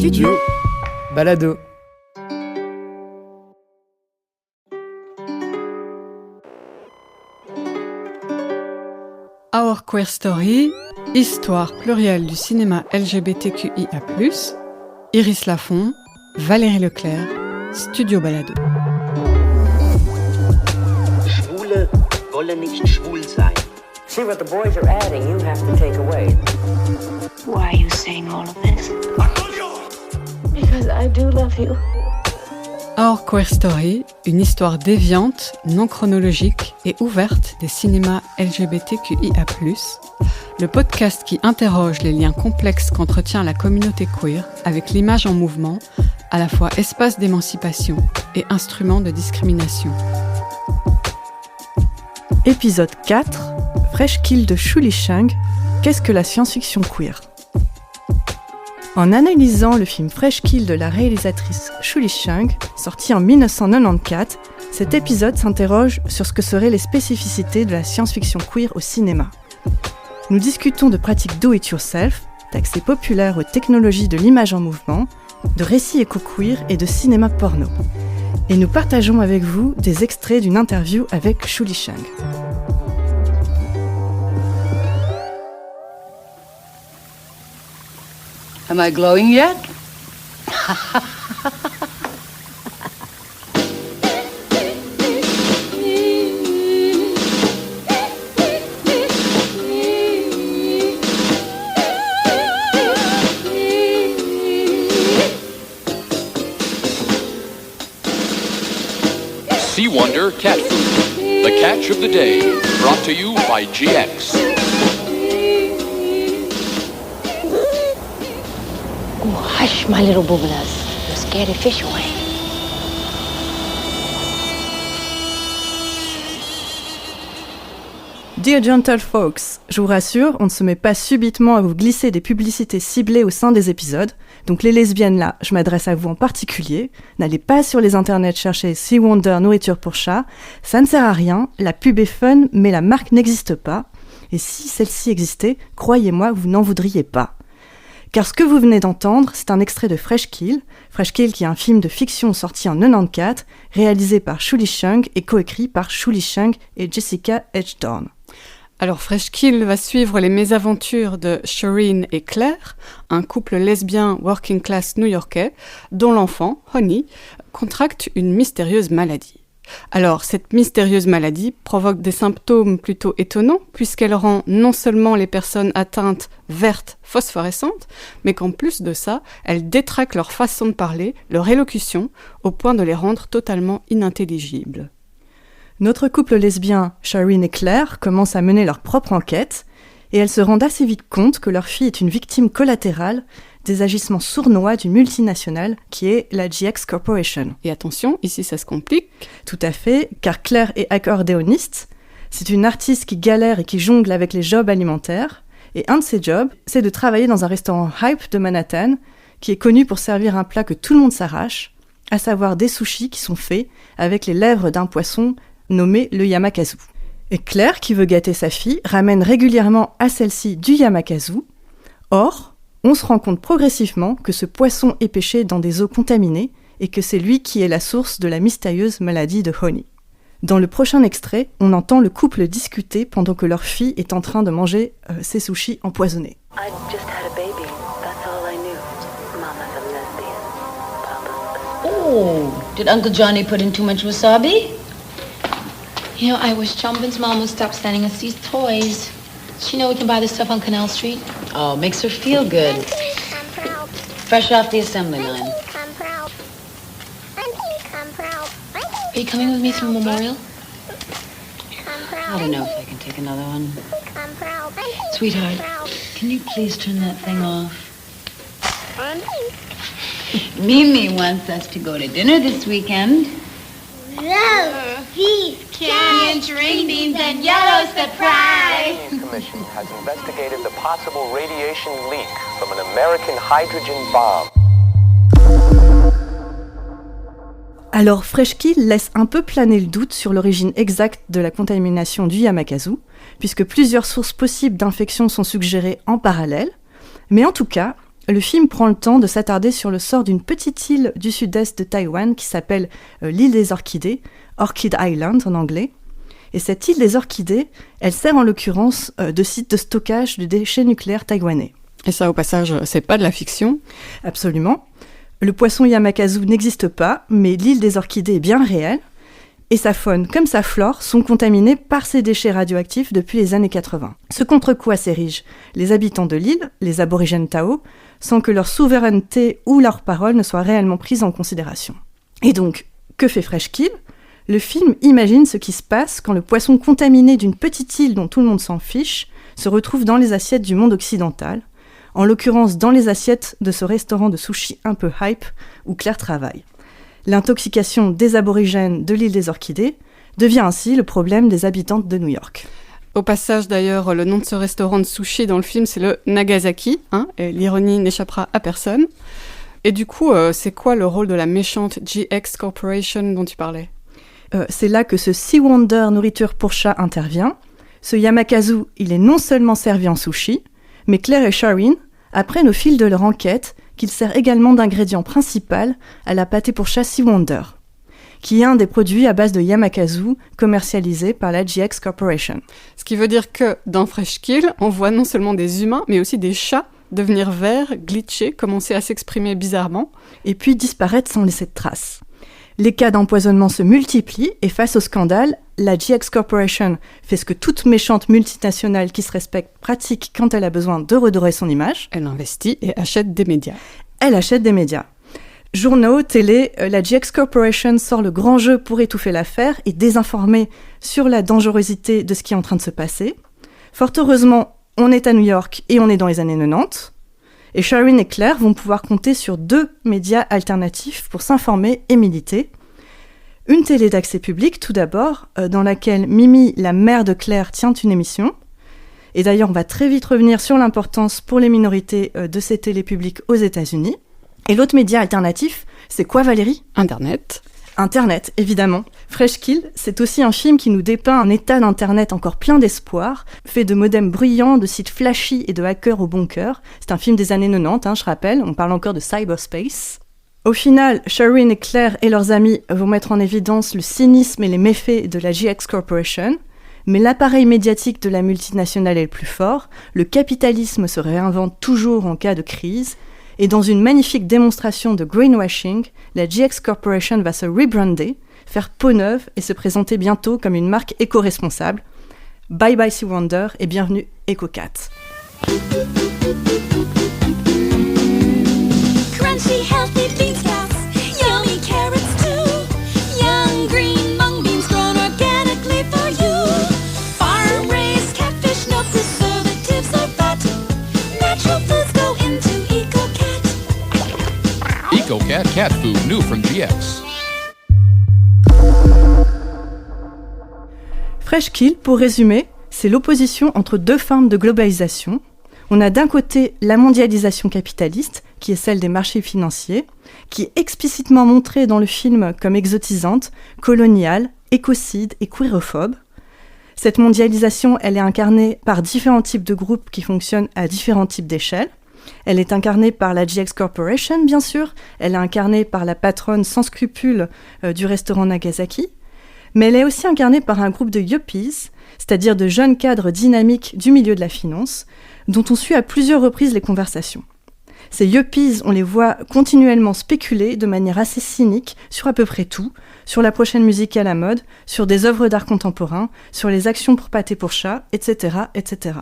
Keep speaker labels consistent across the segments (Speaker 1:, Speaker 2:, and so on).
Speaker 1: Studio Balado.
Speaker 2: Our Queer Story, histoire plurielle du cinéma LGBTQIA+, Iris Lafont, Valérie Leclerc, Studio Balado.
Speaker 3: Schwule wollen nicht schwul sein.
Speaker 4: See what the boys are adding, you have to take away.
Speaker 5: Why are you saying all of this?
Speaker 6: Because I do love you.
Speaker 2: Our Queer Story, une histoire déviante, non chronologique et ouverte des cinémas LGBTQIA+, le podcast qui interroge les liens complexes qu'entretient la communauté queer avec l'image en mouvement, à la fois espace d'émancipation et instrument de discrimination.
Speaker 7: Épisode 4, Fresh Kill de Shu Li-shang, qu'est-ce que la science-fiction queer ? En analysant le film Fresh Kill de la réalisatrice Shu Li-shang, sorti en 1994, cet épisode s'interroge sur ce que seraient les spécificités de la science-fiction queer au cinéma. Nous discutons de pratiques do-it-yourself, d'accès populaire aux technologies de l'image en mouvement, de récits éco-queer et de cinéma porno. Et nous partageons avec vous des extraits d'une interview avec Shu Li-shang.
Speaker 8: Am I glowing yet?
Speaker 9: Sea Wonder Cat Food, the catch of the day, brought to you by GX.
Speaker 5: Hush, my little boobalas. You'll scare the fish away.
Speaker 7: Dear Gentle Folks, je vous rassure, on ne se met pas subitement à vous glisser des publicités ciblées au sein des épisodes. Donc les lesbiennes là, je m'adresse à vous en particulier. N'allez pas sur les internets chercher Sea Wonder nourriture pour chat. Ça ne sert à rien, la pub est fun, mais la marque n'existe pas. Et si celle-ci existait, croyez-moi, vous n'en voudriez pas. Car ce que vous venez d'entendre, c'est un extrait de Fresh Kill qui est un film de fiction sorti en 1994, réalisé par Shu Li-shang et coécrit par Shu Li-shang et Jessica Edgedorn.
Speaker 2: Alors Fresh Kill va suivre les mésaventures de Shireen et Claire, un couple lesbien working class new-yorkais, dont l'enfant, Honey, contracte une mystérieuse maladie. Alors, cette mystérieuse maladie provoque des symptômes plutôt étonnants, puisqu'elle rend non seulement les personnes atteintes vertes, phosphorescentes, mais qu'en plus de ça, elle détraque leur façon de parler, leur élocution, au point de les rendre totalement inintelligibles.
Speaker 7: Notre couple lesbien, Shireen et Claire, commencent à mener leur propre enquête, et elles se rendent assez vite compte que leur fille est une victime collatérale des agissements sournois d'une multinationale qui est la GX Corporation.
Speaker 2: Et attention, ici ça se complique.
Speaker 7: Tout à fait, car Claire est accordéoniste. C'est une artiste qui galère et qui jongle avec les jobs alimentaires. Et un de ses jobs, c'est de travailler dans un restaurant hype de Manhattan, qui est connu pour servir un plat que tout le monde s'arrache, à savoir des sushis qui sont faits avec les lèvres d'un poisson nommé le Yamakasi. Et Claire, qui veut gâter sa fille, ramène régulièrement à celle-ci du Yamakasi. Or, on se rend compte progressivement que ce poisson est pêché dans des eaux contaminées et que c'est lui qui est la source de la mystérieuse maladie de Honey. Dans le prochain extrait, on entend le couple discuter pendant que leur fille est en train de manger ses sushis empoisonnés.
Speaker 6: I just had a baby. That's all I knew. Mama's a lesbian. Papa's a...
Speaker 8: Oh, did Uncle Johnny put in too much wasabi?
Speaker 10: You know, I wish Jumpin's mom would stop sending us these toys. She know we can buy this stuff on Canal Street.
Speaker 8: Oh, makes her feel good.
Speaker 11: I'm proud.
Speaker 8: Fresh off the assembly line.
Speaker 11: I'm proud. I'm proud.
Speaker 10: Are you coming with me to Memorial?
Speaker 8: I don't know if I can take another one.
Speaker 11: I'm proud.
Speaker 8: Sweetheart, can you please turn that thing off? Mimi wants us to go to dinner this weekend.
Speaker 11: Love, peace,
Speaker 10: Candy, string beans, and yellow surprise.
Speaker 12: The Commission has investigated the possible radiation leak from an American hydrogen bomb.
Speaker 7: Alors Fresh Kill laisse un peu planer le doute sur l'origine exacte de la contamination du Yamakasi, puisque plusieurs sources possibles d'infection sont suggérées en parallèle, mais en tout cas, le film prend le temps de s'attarder sur le sort d'une petite île du sud-est de Taïwan qui s'appelle l'île des Orchidées, Orchid Island en anglais. Et cette île des Orchidées, elle sert en l'occurrence de site de stockage de déchets nucléaires taïwanais.
Speaker 2: Et ça, au passage, c'est pas de la fiction.
Speaker 7: Absolument. Le poisson Yamakazu n'existe pas, mais l'île des Orchidées est bien réelle. Et sa faune comme sa flore sont contaminés par ces déchets radioactifs depuis les années 80. Ce contre quoi s'érigent les habitants de l'île, les aborigènes Tao, sans que leur souveraineté ou leurs paroles ne soient réellement prises en considération. Et donc, que fait Fresh Kill ? Le film imagine ce qui se passe quand le poisson contaminé d'une petite île dont tout le monde s'en fiche se retrouve dans les assiettes du monde occidental, en l'occurrence dans les assiettes de ce restaurant de sushi un peu hype où Claire travaille. L'intoxication des aborigènes de l'île des Orchidées devient ainsi le problème des habitantes de New York.
Speaker 2: Au passage, d'ailleurs, le nom de ce restaurant de sushi dans le film, c'est le Nagasaki, et l'ironie n'échappera à personne. Et du coup, c'est quoi le rôle de la méchante GX Corporation dont tu parlais ?
Speaker 7: C'est là que ce Sea Wonder nourriture pour chat intervient. Ce Yamakazu, il est non seulement servi en sushi, mais Claire et Shireen apprennent au fil de leur enquête qu'il sert également d'ingrédient principal à la pâtée pour chat Sea Wonder, qui est un des produits à base de Yamakazu commercialisé par la GX Corporation.
Speaker 2: Ce qui veut dire que dans Fresh Kill, on voit non seulement des humains, mais aussi des chats devenir verts, glitcher, commencer à s'exprimer bizarrement,
Speaker 7: et puis disparaître sans laisser de traces. Les cas d'empoisonnement se multiplient et face au scandale, la GX Corporation fait ce que toute méchante multinationale qui se respecte pratique quand elle a besoin de redorer son image.
Speaker 2: Elle investit et achète des médias.
Speaker 7: Elle achète des médias. Journaux, télé, la GX Corporation sort le grand jeu pour étouffer l'affaire et désinformer sur la dangerosité de ce qui est en train de se passer. Fort heureusement, on est à New York et on est dans les années 90. Et Shireen et Claire vont pouvoir compter sur 2 médias alternatifs pour s'informer et militer. Une télé d'accès public, tout d'abord, dans laquelle Mimi, la mère de Claire, tient une émission. Et d'ailleurs, on va très vite revenir sur l'importance pour les minorités de ces télés publiques aux États-Unis. Et l'autre média alternatif, c'est quoi, Valérie ? Internet, évidemment. Fresh Kill, c'est aussi un film qui nous dépeint un état d'Internet encore plein d'espoir, fait de modems bruyants, de sites flashy et de hackers au bon cœur. C'est un film des années 90, je rappelle, on parle encore de cyberspace. Au final, Shireen et Claire et leurs amis vont mettre en évidence le cynisme et les méfaits de la GX Corporation, mais l'appareil médiatique de la multinationale est le plus fort, le capitalisme se réinvente toujours en cas de crise, et dans une magnifique démonstration de greenwashing, la GX Corporation va se rebrander, faire peau neuve et se présenter bientôt comme une marque éco-responsable. Bye bye Sea Wonder et bienvenue EcoCat.
Speaker 13: Crunchy, healthy bean sprouts, yummy carrots too. Young green mung beans grown organically for you. Farm-raised catfish, no preservatives or fat. Natural foods go into EcoCat.
Speaker 9: EcoCat cat food, new from GX.
Speaker 7: Fresh Kill, pour résumer, c'est l'opposition entre 2 formes de globalisation. On a d'un côté la mondialisation capitaliste, qui est celle des marchés financiers, qui est explicitement montrée dans le film comme exotisante, coloniale, écocide et queerophobe. Cette mondialisation, elle est incarnée par différents types de groupes qui fonctionnent à différents types d'échelles. Elle est incarnée par la GX Corporation, bien sûr. Elle est incarnée par la patronne sans scrupules du restaurant Nagasaki. Mais elle est aussi incarnée par un groupe de yuppies, c'est-à-dire de jeunes cadres dynamiques du milieu de la finance, dont on suit à plusieurs reprises les conversations. Ces yuppies, on les voit continuellement spéculer de manière assez cynique sur à peu près tout, sur la prochaine musique à la mode, sur des œuvres d'art contemporain, sur les actions pour pâté pour chat, etc., etc.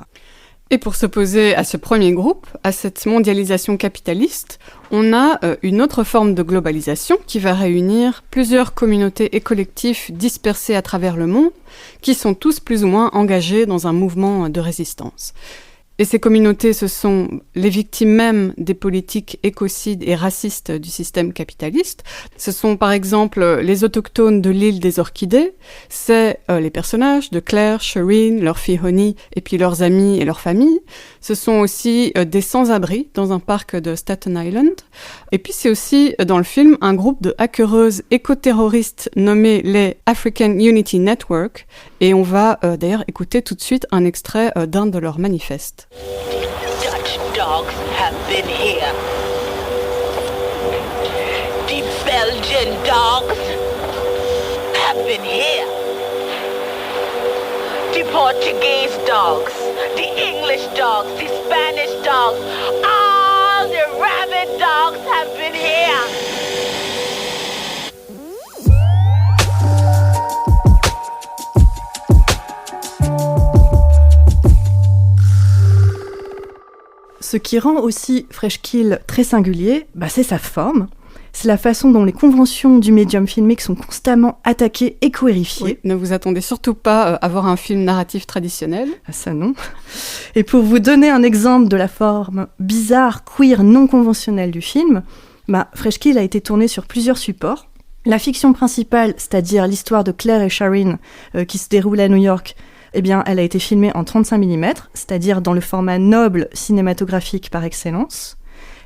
Speaker 2: Et pour s'opposer à ce premier groupe, à cette mondialisation capitaliste, on a une autre forme de globalisation qui va réunir plusieurs communautés et collectifs dispersés à travers le monde, qui sont tous plus ou moins engagés dans un mouvement de résistance. Et ces communautés, ce sont les victimes même des politiques écocides et racistes du système capitaliste. Ce sont par exemple les autochtones de l'île des Orchidées, c'est les personnages de Claire, Shireen, leur fille Honey, et puis leurs amis et leurs familles. Ce sont aussi des sans-abri dans un parc de Staten Island. Et puis c'est aussi dans le film un groupe de hackereuses éco-terroristes nommés les African Unity Network. Et on va d'ailleurs écouter tout de suite un extrait d'un de leurs manifestes.
Speaker 13: Dutch
Speaker 14: English dogs have been here. The Belgian dogs have been here. The Portuguese dogs, the English dogs, the Spanish dogs, all the rabid dogs have been here.
Speaker 7: Ce qui rend aussi Fresh Kill très singulier, c'est sa forme. C'est la façon dont les conventions du médium filmique sont constamment attaquées et coérifiées.
Speaker 2: Oui, ne vous attendez surtout pas à voir un film narratif traditionnel.
Speaker 7: Ah, ça non. Et pour vous donner un exemple de la forme bizarre, queer, non conventionnelle du film, Fresh Kill a été tourné sur plusieurs supports. La fiction principale, c'est-à-dire l'histoire de Claire et Sharin, qui se déroule à New York, elle a été filmée en 35 mm, c'est-à-dire dans le format noble cinématographique par excellence.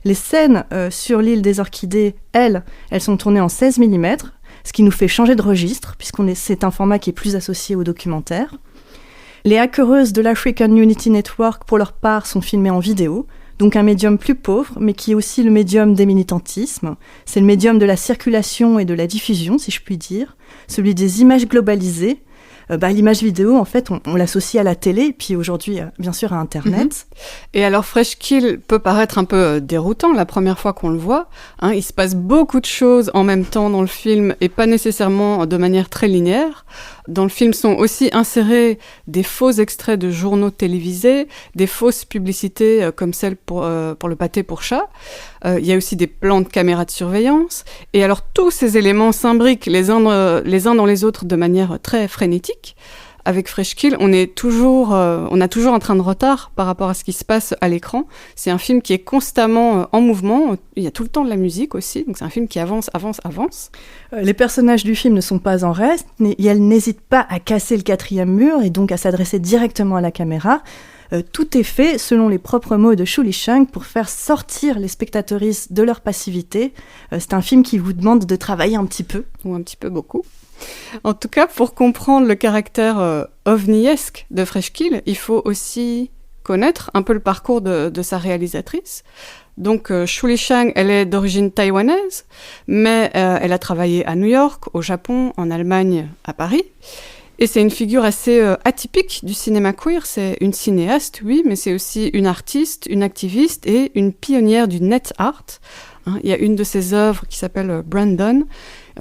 Speaker 7: Les scènes sur l'île des Orchidées, elles sont tournées en 16 mm, ce qui nous fait changer de registre, c'est un format qui est plus associé au documentaire. Les hackereuses de l'African Unity Network, pour leur part, sont filmées en vidéo, donc un médium plus pauvre, mais qui est aussi le médium des militantismes. C'est le médium de la circulation et de la diffusion, si je puis dire, celui des images globalisées. L'image vidéo, en fait, on l'associe à la télé, puis aujourd'hui, bien sûr, à Internet.
Speaker 2: Et alors, Fresh Kill peut paraître un peu déroutant la première fois qu'on le voit. Il se passe beaucoup de choses en même temps dans le film, et pas nécessairement de manière très linéaire. Dans le film sont aussi insérés des faux extraits de journaux télévisés, des fausses publicités comme celle pour le pâté pour chat. Il y a aussi des plans de caméras de surveillance. Et alors, tous ces éléments s'imbriquent les uns dans les autres de manière très frénétique. Avec Fresh Kill, on a toujours un train de retard par rapport à ce qui se passe à l'écran. C'est un film qui est constamment en mouvement. Il y a tout le temps de la musique aussi. Donc c'est un film qui avance.
Speaker 7: Les personnages du film ne sont pas en reste. Elles n'hésitent pas à casser le 4e mur et donc à s'adresser directement à la caméra. Tout est fait selon les propres mots de Shu Li-shang pour faire sortir les spectatrices de leur passivité. C'est un film qui vous demande de travailler un petit peu.
Speaker 2: Ou un petit peu beaucoup. En tout cas, pour comprendre le caractère ovniesque de Fresh Kill, il faut aussi connaître un peu le parcours de sa réalisatrice. Donc, Shu Li-shang, elle est d'origine taïwanaise, mais elle a travaillé à New York, au Japon, en Allemagne, à Paris. Et c'est une figure assez atypique du cinéma queer. C'est une cinéaste, oui, mais c'est aussi une artiste, une activiste et une pionnière du net art. Il y a une de ses œuvres qui s'appelle Brandon,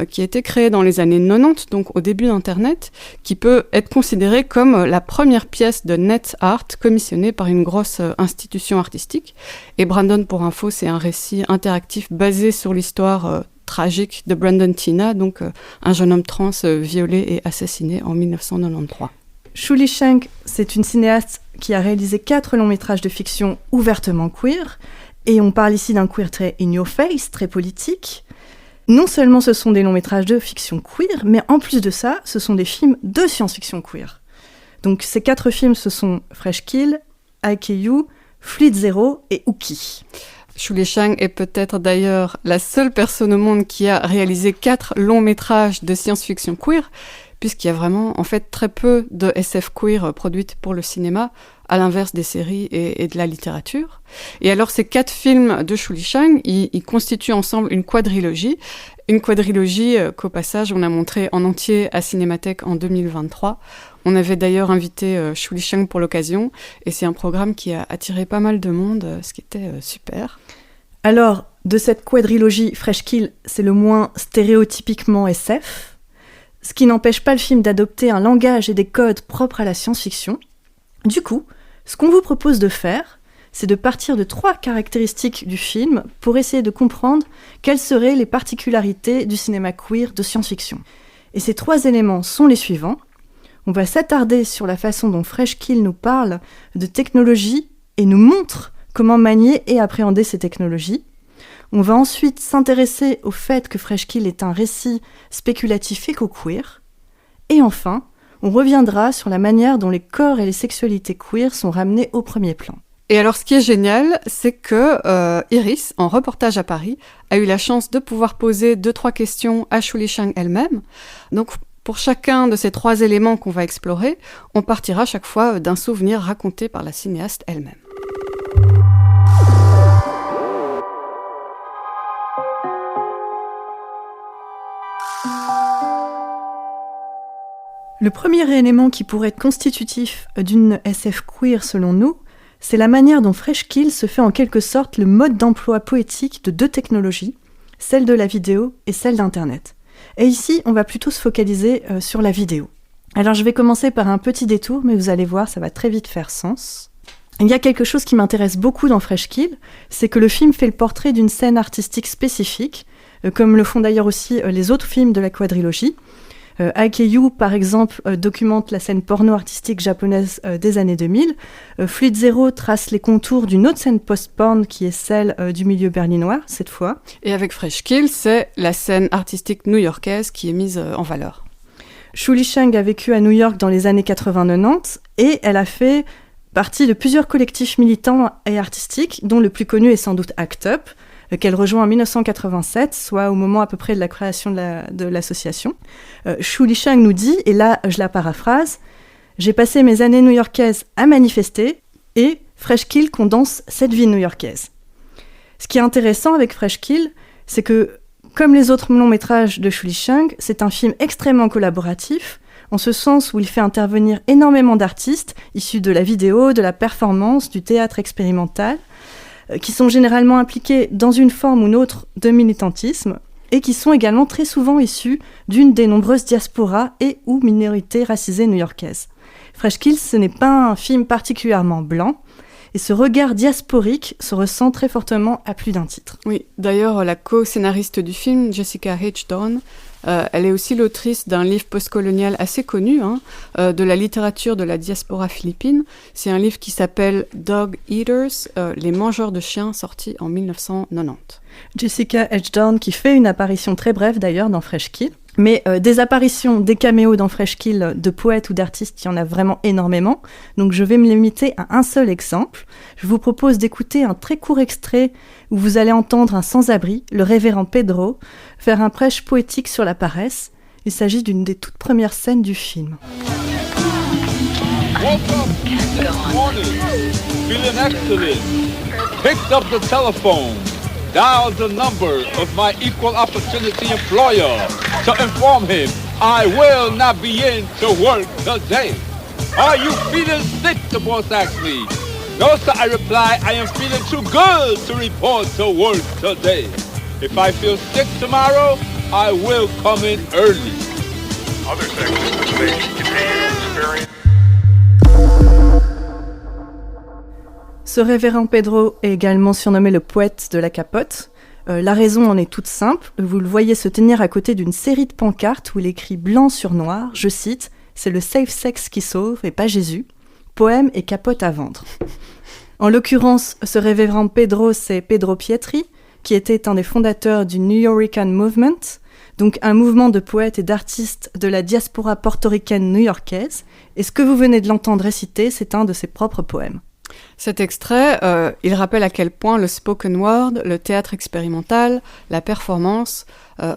Speaker 2: qui a été créée dans les années 90, donc au début d'Internet, qui peut être considérée comme la première pièce de net art commissionnée par une grosse institution artistique. Et Brandon, pour info, c'est un récit interactif basé sur l'histoire tragique de Brandon Teena, donc un jeune homme trans violé et assassiné en 1993.
Speaker 7: Shu Li-shang, c'est une cinéaste qui a réalisé 4 longs métrages de fiction ouvertement queer, et on parle ici d'un queer très in your face, très politique. Non seulement ce sont des longs métrages de fiction queer, mais en plus de ça, ce sont des films de science-fiction queer. Donc ces 4 films, ce sont Fresh Kill, IKU, Fleet Zero et Uki.
Speaker 2: Shu Li-shang est peut-être d'ailleurs la seule personne au monde qui a réalisé 4 longs métrages de science-fiction queer, puisqu'il y a vraiment en fait très peu de SF queer produites pour le cinéma, à l'inverse des séries et de la littérature. Et alors ces 4 films de Shu Li-shang, ils constituent ensemble une quadrilogie qu'au passage on a montré en entier à Cinémathèque en 2023. On avait d'ailleurs invité Shu Li-shang pour l'occasion, et c'est un programme qui a attiré pas mal de monde, ce qui était super.
Speaker 7: Alors, de cette quadrilogie, Fresh Kill, c'est le moins stéréotypiquement SF, ce qui n'empêche pas le film d'adopter un langage et des codes propres à la science-fiction. Du coup, ce qu'on vous propose de faire, c'est de partir de 3 caractéristiques du film pour essayer de comprendre quelles seraient les particularités du cinéma queer de science-fiction. Et ces 3 éléments sont les suivants. On va s'attarder sur la façon dont Fresh Kill nous parle de technologie et nous montre comment manier et appréhender ces technologies. On va ensuite s'intéresser au fait que Fresh Kill est un récit spéculatif éco-queer. Et enfin, on reviendra sur la manière dont les corps et les sexualités queer sont ramenés au premier plan.
Speaker 2: Et alors, ce qui est génial, c'est que Iris, en reportage à Paris, a eu la chance de pouvoir poser 2-3 questions à Shu Li-shang elle-même. Donc, pour chacun de ces 3 éléments qu'on va explorer, on partira chaque fois d'un souvenir raconté par la cinéaste elle-même.
Speaker 7: Le premier élément qui pourrait être constitutif d'une SF queer selon nous, c'est la manière dont Fresh Kill se fait en quelque sorte le mode d'emploi poétique de deux technologies, celle de la vidéo et celle d'Internet. Et ici, on va plutôt se focaliser sur la vidéo. Alors je vais commencer par un petit détour, mais vous allez voir, ça va très vite faire sens. Il y a quelque chose qui m'intéresse beaucoup dans Fresh Kill, c'est que le film fait le portrait d'une scène artistique spécifique, comme le font d'ailleurs aussi les autres films de la quadrilogie. Akeyu, par exemple, documente la scène porno artistique japonaise des années 2000. Fluid Zero trace les contours d'une autre scène post-porn qui est celle du milieu berlinois, cette fois.
Speaker 2: Et avec Fresh Kill, c'est la scène artistique new-yorkaise qui est mise en valeur.
Speaker 7: Shu Li-shang a vécu à New York dans les années 80-90 et elle a fait partie de plusieurs collectifs militants et artistiques, dont le plus connu est sans doute ACT UP, qu'elle rejoint en 1987, soit au moment à peu près de la création de l'association. Shu Li-shang nous dit, et là je la paraphrase, « J'ai passé mes années new-yorkaises à manifester et Fresh Kill condense cette vie new-yorkaise. » Ce qui est intéressant avec Fresh Kill, c'est que, comme les autres longs-métrages de Shu Li-shang, c'est un film extrêmement collaboratif, en ce sens où il fait intervenir énormément d'artistes issus de la vidéo, de la performance, du théâtre expérimental, qui sont généralement impliqués dans une forme ou une autre de militantisme et qui sont également très souvent issus d'une des nombreuses diasporas et ou minorités racisées new-yorkaises. Fresh Kill, ce n'est pas un film particulièrement blanc, et ce regard diasporique se ressent très fortement à plus d'un titre.
Speaker 2: Oui, d'ailleurs, la co-scénariste du film, Jessica H. Dorn, elle est aussi l'autrice d'un livre postcolonial assez connu, de la littérature de la diaspora philippine. C'est un livre qui s'appelle Dog Eaters, les mangeurs de chiens, sorti en 1990.
Speaker 7: Jessica H. Dorn qui fait une apparition très brève d'ailleurs dans Fresh Kill. Mais des apparitions, des caméos dans Fresh Kill de poètes ou d'artistes, il y en a vraiment énormément. Donc je vais me limiter à un seul exemple. Je vous propose d'écouter un très court extrait où vous allez entendre un sans-abri, le révérend Pedro, faire un prêche poétique sur la paresse. Il s'agit d'une des toutes premières scènes du film.
Speaker 9: Woke up this morning, feeling excellent. Picked up the telephone. Dial the number of my equal opportunity employer to inform him I will not be in to work today. Are you feeling sick? The boss asked me. No, sir, I reply, I am feeling too good to report to work today. If I feel sick tomorrow, I will come in early.
Speaker 15: Other sections of the station continue to experience.
Speaker 7: Ce révérend Pedro est également surnommé le poète de la capote. La raison en est toute simple. Vous le voyez se tenir à côté d'une série de pancartes où il écrit blanc sur noir, je cite, « C'est le safe sex qui sauve et pas Jésus. Poème et capote à vendre. » En l'occurrence, ce révérend Pedro, c'est Pedro Pietri, qui était un des fondateurs du Nuyorican Movement, donc un mouvement de poètes et d'artistes de la diaspora portoricaine new-yorkaise. Et ce que vous venez de l'entendre réciter, c'est un de ses propres poèmes.
Speaker 2: Cet extrait, il rappelle à quel point le spoken word, le théâtre expérimental, la performance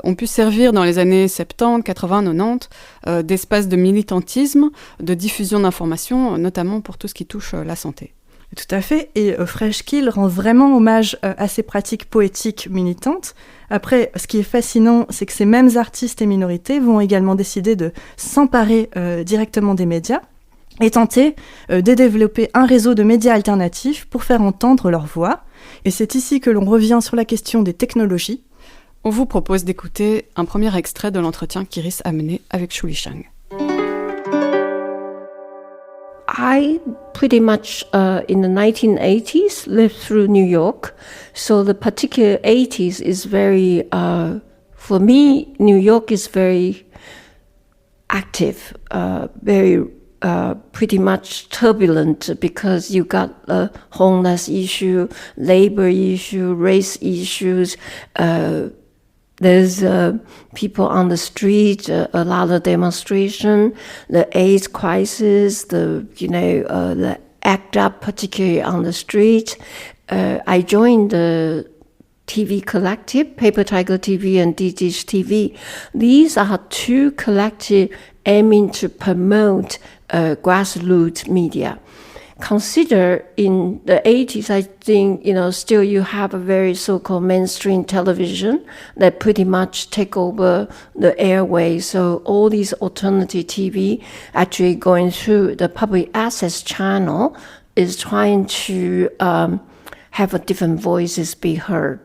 Speaker 2: ont pu servir dans les années 70, 80, 90 d'espace de militantisme, de diffusion d'informations, notamment pour tout ce qui touche la santé.
Speaker 7: Tout à fait, et Fresh Kill rend vraiment hommage à ces pratiques poétiques militantes. Après, ce qui est fascinant, c'est que ces mêmes artistes et minorités vont également décider de s'emparer directement des médias et tenter de développer un réseau de médias alternatifs pour faire entendre leur voix. Et c'est ici que l'on revient sur la question des technologies.
Speaker 2: On vous propose d'écouter un premier extrait de l'entretien qu'Iris a mené avec Shu Li-shang.
Speaker 5: I pretty much in the 1980s lived through New York, so the particular 80s is very, for me, New York is very active, very pretty much turbulent because you got the homeless issue, labor issue, race issues. There's people on the street, a lot of demonstration, the AIDS crisis, the ACT UP, particularly on the street. I joined the TV collective, Paper Tiger TV and D-Dish TV. These are two collectives aiming to promote grassroots media. consider in the 80s, I think, still you have a very so-called mainstream television that pretty much take over the airways. So all these alternative TV actually going through the public access channel is trying to have a different voices be heard.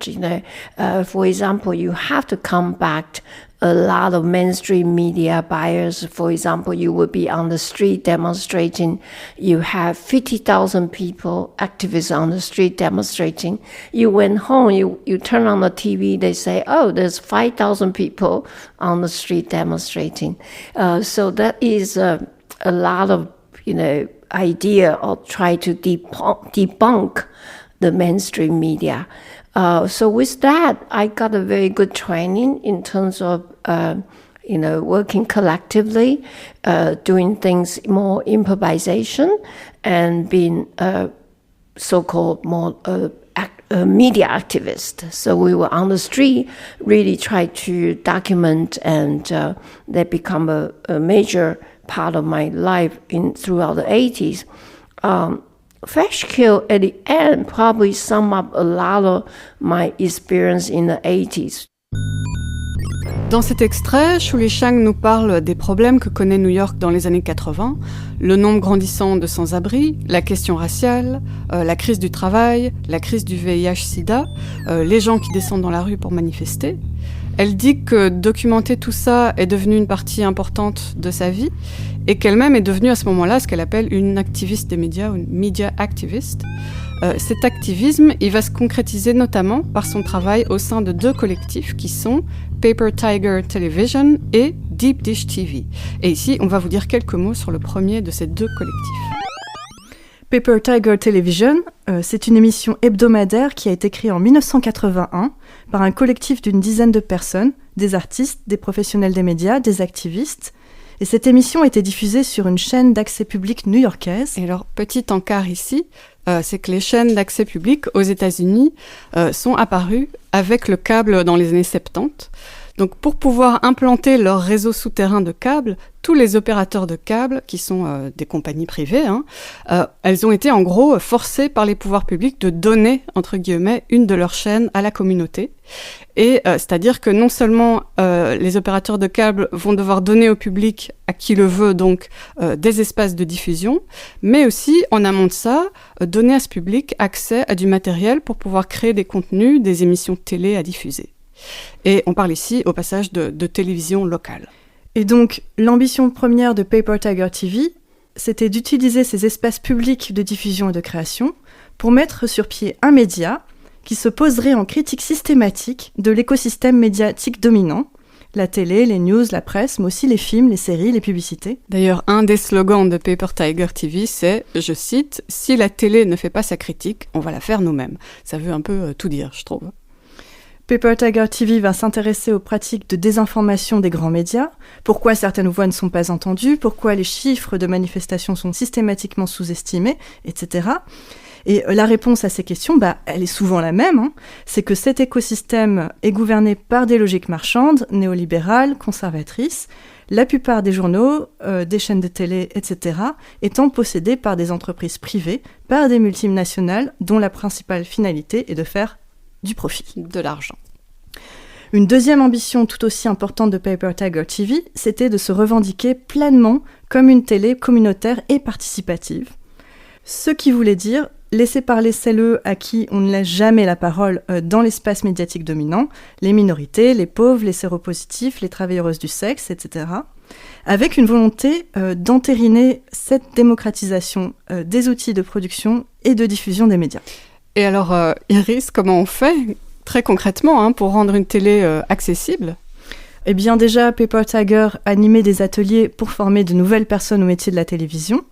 Speaker 5: For example, you have to combat a lot of mainstream media buyers. For example, you would be on the street demonstrating. You have 50,000 people, activists on the street demonstrating. You went home, you turn on the TV, they say, oh, there's 5,000 people on the street demonstrating. So that is a lot of, idea of try to debunk the mainstream media. So with that, I got a very good training in terms of, working collectively, doing things more improvisation, and being so-called more media activist. So we were on the street, really try to document, and that become a major part of my life throughout the 80s. Fresh Kill at the end probably sum up a lot of my experience in the 80s.
Speaker 2: Dans cet extrait, Shu Li-shang nous parle des problèmes que connaît New York dans les années 80, le nombre grandissant de sans-abri, la question raciale, la crise du travail, la crise du VIH-Sida, les gens qui descendent dans la rue pour manifester. Elle dit que documenter tout ça est devenu une partie importante de sa vie et qu'elle-même est devenue à ce moment-là ce qu'elle appelle une activiste des médias, une media activist. Cet activisme, il va se concrétiser notamment par son travail au sein de 2 collectifs qui sont Paper Tiger Television et Deep Dish TV. Et ici, on va vous dire quelques mots sur le premier de ces 2 collectifs.
Speaker 7: Paper Tiger Television, c'est une émission hebdomadaire qui a été créée en 1981 par un collectif d'une dizaine de personnes, des artistes, des professionnels des médias, des activistes. Et cette émission était diffusée sur une chaîne d'accès public new-yorkaise.
Speaker 2: Et alors, petit encart ici, c'est que les chaînes d'accès public aux États-Unis sont apparues avec le câble dans les années 70. Donc pour pouvoir implanter leur réseau souterrain de câbles, tous les opérateurs de câbles, qui sont des compagnies privées, elles ont été en gros forcées par les pouvoirs publics de donner, entre guillemets, une de leurs chaînes à la communauté. Et c'est-à-dire que non seulement les opérateurs de câbles vont devoir donner au public, à qui le veut donc, des espaces de diffusion, mais aussi, en amont de ça, donner à ce public accès à du matériel pour pouvoir créer des contenus, des émissions de télé à diffuser. Et on parle ici, au passage, de télévision locale.
Speaker 7: Et donc, l'ambition première de Paper Tiger TV, c'était d'utiliser ces espaces publics de diffusion et de création pour mettre sur pied un média qui se poserait en critique systématique de l'écosystème médiatique dominant, la télé, les news, la presse, mais aussi les films, les séries, les publicités.
Speaker 2: D'ailleurs, un des slogans de Paper Tiger TV, c'est, je cite, « Si la télé ne fait pas sa critique, on va la faire nous-mêmes ». Ça veut un peu tout dire, je trouve.
Speaker 7: Paper Tiger TV va s'intéresser aux pratiques de désinformation des grands médias, pourquoi certaines voix ne sont pas entendues, pourquoi les chiffres de manifestations sont systématiquement sous-estimés, etc. Et la réponse à ces questions, elle est souvent la même, c'est que cet écosystème est gouverné par des logiques marchandes, néolibérales, conservatrices, la plupart des journaux, des chaînes de télé, etc., étant possédés par des entreprises privées, par des multinationales, dont la principale finalité est de faire du profit.
Speaker 2: De l'argent.
Speaker 7: Une deuxième ambition tout aussi importante de Paper Tiger TV, c'était de se revendiquer pleinement comme une télé communautaire et participative. Ce qui voulait dire laisser parler celles à qui on ne laisse jamais la parole dans l'espace médiatique dominant, les minorités, les pauvres, les séropositifs, les travailleuses du sexe, etc., avec une volonté d'entériner cette démocratisation des outils de production et de diffusion des médias.
Speaker 2: Et alors, Iris, comment on fait, très concrètement, pour rendre une télé accessible ?
Speaker 7: Eh bien déjà, Paper Tiger animait des ateliers pour former de nouvelles personnes au métier de la télévision.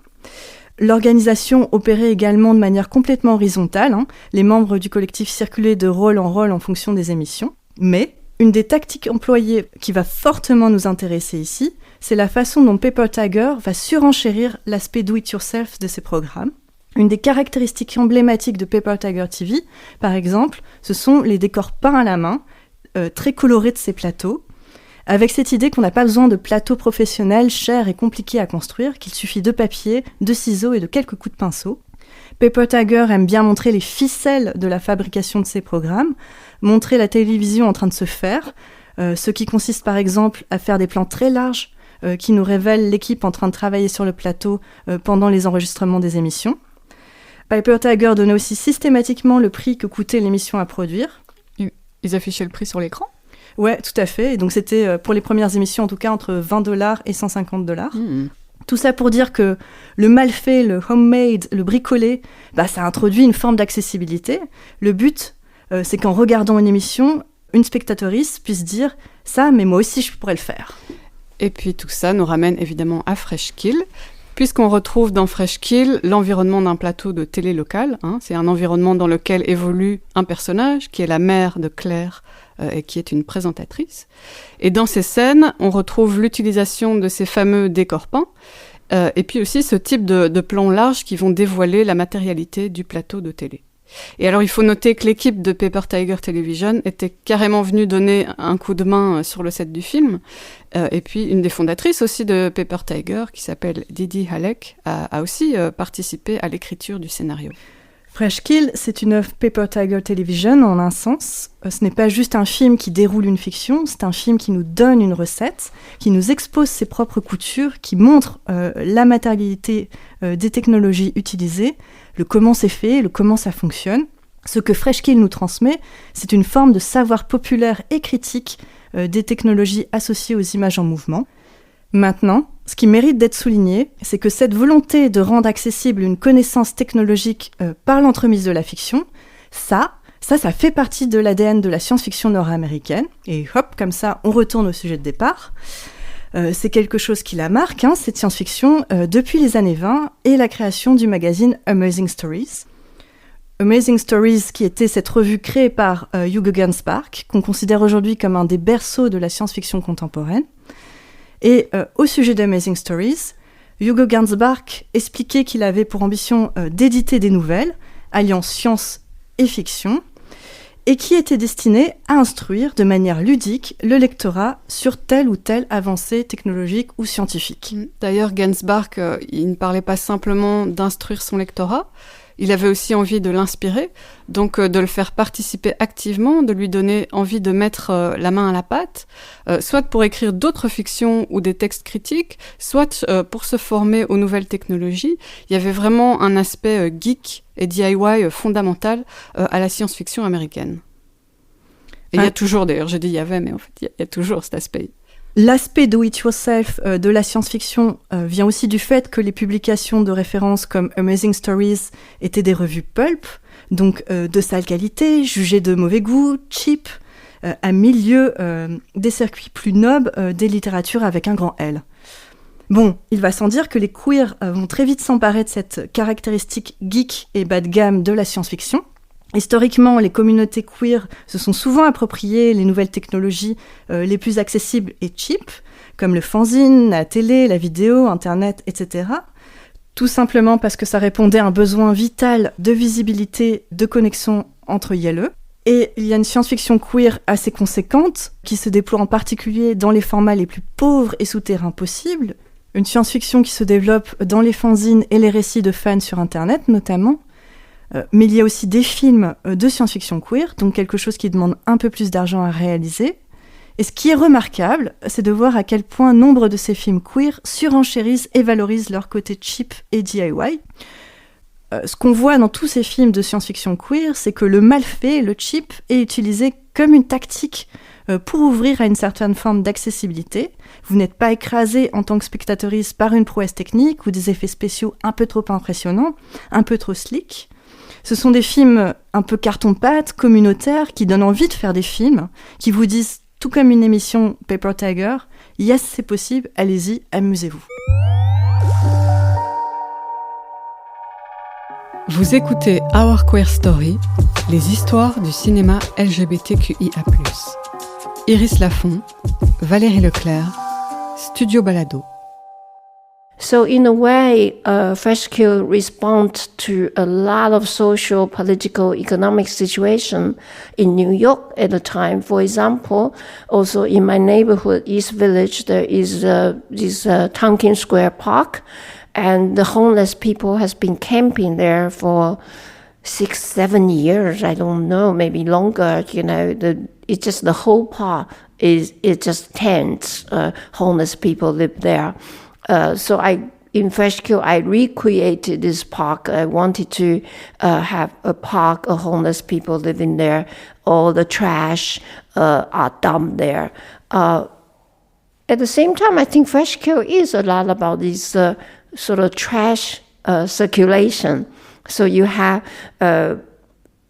Speaker 7: L'organisation opérait également de manière complètement horizontale. Les membres du collectif circulaient de rôle en rôle en fonction des émissions. Mais une des tactiques employées qui va fortement nous intéresser ici, c'est la façon dont Paper Tiger va surenchérir l'aspect do-it-yourself de ses programmes. Une des caractéristiques emblématiques de Paper Tiger TV, par exemple, ce sont les décors peints à la main, très colorés de ces plateaux, avec cette idée qu'on n'a pas besoin de plateaux professionnels chers et compliqués à construire, qu'il suffit de papier, de ciseaux et de quelques coups de pinceau. Paper Tiger aime bien montrer les ficelles de la fabrication de ses programmes, montrer la télévision en train de se faire, ce qui consiste par exemple à faire des plans très larges qui nous révèlent l'équipe en train de travailler sur le plateau pendant les enregistrements des émissions. Paper Tiger donnait aussi systématiquement le prix que coûtait l'émission à produire.
Speaker 2: Ils affichaient le prix sur l'écran ?
Speaker 7: Ouais, tout à fait. Et donc c'était pour les premières émissions en tout cas entre $20 et $150. Tout ça pour dire que le mal fait, le homemade, le bricolé, ça introduit une forme d'accessibilité. Le but, c'est qu'en regardant une émission, une spectatrice puisse dire « ça, mais moi aussi, je pourrais le faire ».
Speaker 2: Et puis tout ça nous ramène évidemment à Freshkill, puisqu'on retrouve dans Freshkill l'environnement d'un plateau de télé local. C'est un environnement dans lequel évolue un personnage, qui est la mère de Claire, et qui est une présentatrice. Et dans ces scènes, on retrouve l'utilisation de ces fameux décors peints, et puis aussi ce type de plans larges qui vont dévoiler la matérialité du plateau de télé. Et alors il faut noter que l'équipe de Paper Tiger Television était carrément venue donner un coup de main sur le set du film, et puis une des fondatrices aussi de Paper Tiger, qui s'appelle Didi Halleck, a aussi participé à l'écriture du scénario.
Speaker 7: Freshkill, c'est une œuvre Paper Tiger Television en un sens. Ce n'est pas juste un film qui déroule une fiction, c'est un film qui nous donne une recette, qui nous expose ses propres coutures, qui montre la matérialité des technologies utilisées, le comment c'est fait, le comment ça fonctionne. Ce que Freshkill nous transmet, c'est une forme de savoir populaire et critique des technologies associées aux images en mouvement. Maintenant, ce qui mérite d'être souligné, c'est que cette volonté de rendre accessible une connaissance technologique par l'entremise de la fiction, ça fait partie de l'ADN de la science-fiction nord-américaine. Et hop, comme ça, on retourne au sujet de départ. C'est quelque chose qui la marque, cette science-fiction, depuis les années 20 et la création du magazine Amazing Stories. Amazing Stories, qui était cette revue créée par Hugo Gernsback, qu'on considère aujourd'hui comme un des berceaux de la science-fiction contemporaine. Et au sujet d'Amazing Stories, Hugo Gernsback expliquait qu'il avait pour ambition d'éditer des nouvelles, alliant science et fiction, et qui étaient destinées à instruire de manière ludique le lectorat sur telle ou telle avancée technologique ou scientifique.
Speaker 2: D'ailleurs, Gernsback, il ne parlait pas simplement d'instruire son lectorat, il avait aussi envie de l'inspirer, donc de le faire participer activement, de lui donner envie de mettre la main à la pâte, soit pour écrire d'autres fictions ou des textes critiques, soit pour se former aux nouvelles technologies. Il y avait vraiment un aspect geek et DIY fondamental à la science-fiction américaine. Et il y a toujours, d'ailleurs, j'ai dit il y avait, mais en fait, il y a toujours cet aspect.
Speaker 7: L'aspect do-it-yourself de la science-fiction vient aussi du fait que les publications de référence comme Amazing Stories étaient des revues pulp, donc de sale qualité, jugées de mauvais goût, cheap, à milieu des circuits plus nobles des littératures avec un grand L. Bon, il va sans dire que les queers vont très vite s'emparer de cette caractéristique geek et bas de gamme de la science-fiction. Historiquement, les communautés queer se sont souvent appropriées les nouvelles technologies les plus accessibles et cheap, comme le fanzine, la télé, la vidéo, Internet, etc. Tout simplement parce que ça répondait à un besoin vital de visibilité, de connexion entre YLE. Et il y a une science-fiction queer assez conséquente, qui se déploie en particulier dans les formats les plus pauvres et souterrains possibles. Une science-fiction qui se développe dans les fanzines et les récits de fans sur Internet, notamment. Mais il y a aussi des films de science-fiction queer, donc quelque chose qui demande un peu plus d'argent à réaliser. Et ce qui est remarquable, c'est de voir à quel point nombre de ces films queer surenchérissent et valorisent leur côté cheap et DIY. Ce qu'on voit dans tous ces films de science-fiction queer, c'est que le mal fait, le cheap, est utilisé comme une tactique pour ouvrir à une certaine forme d'accessibilité. Vous n'êtes pas écrasé en tant que spectatrice par une prouesse technique ou des effets spéciaux un peu trop impressionnants, un peu trop slick. Ce sont des films un peu carton-pâte, communautaires, qui donnent envie de faire des films, qui vous disent, tout comme une émission Paper Tiger, « Yes, c'est possible, allez-y, amusez-vous ».
Speaker 2: Vous écoutez Our Queer Story, les histoires du cinéma LGBTQIA+. Iris Lafont, Valérie Leclerc, Studio Balado.
Speaker 5: So in a way, Freshkill responds to a lot of social, political, economic situation in New York at the time. For example, also in my neighborhood, East Village, there is this Tompkins Square Park. And the homeless people has been camping there for 6-7 years. I don't know, maybe longer. It's just the whole park is just tents. Homeless people live there. So in Freshkill, I recreated this park. I wanted to have a park of homeless people living there. All the trash are dumped there. At the same time, I think Freshkill is a lot about this sort of trash circulation. So you have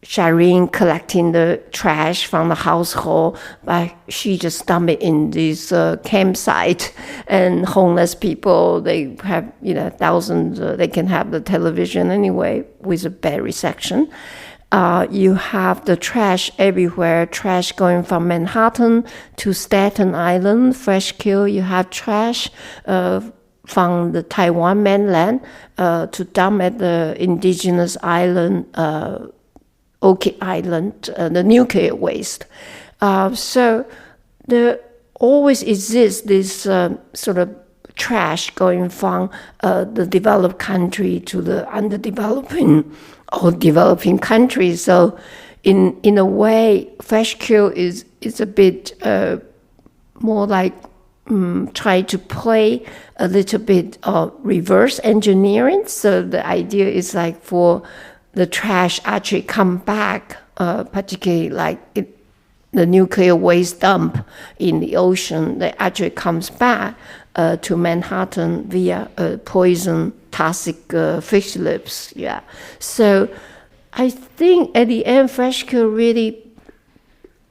Speaker 5: Shireen collecting the trash from the household, but she just dumped it in this campsite. And homeless people, they have thousands. They can have the television anyway with a battery section. You have the trash everywhere. Trash going from Manhattan to Staten Island, Freshkill. You have trash from the Taiwan mainland to dump at the indigenous island. Orchid Island, the nuclear waste. So there always exists this sort of trash going from the developed country to the underdeveloping or developing countries. So in a way, Freshkill is a bit more like try to play a little bit of reverse engineering. So the idea is like for the trash actually come back, particularly like the nuclear waste dump in the ocean, that actually comes back to Manhattan via poison toxic fish lips. Yeah. So I think at the end, Freshkill really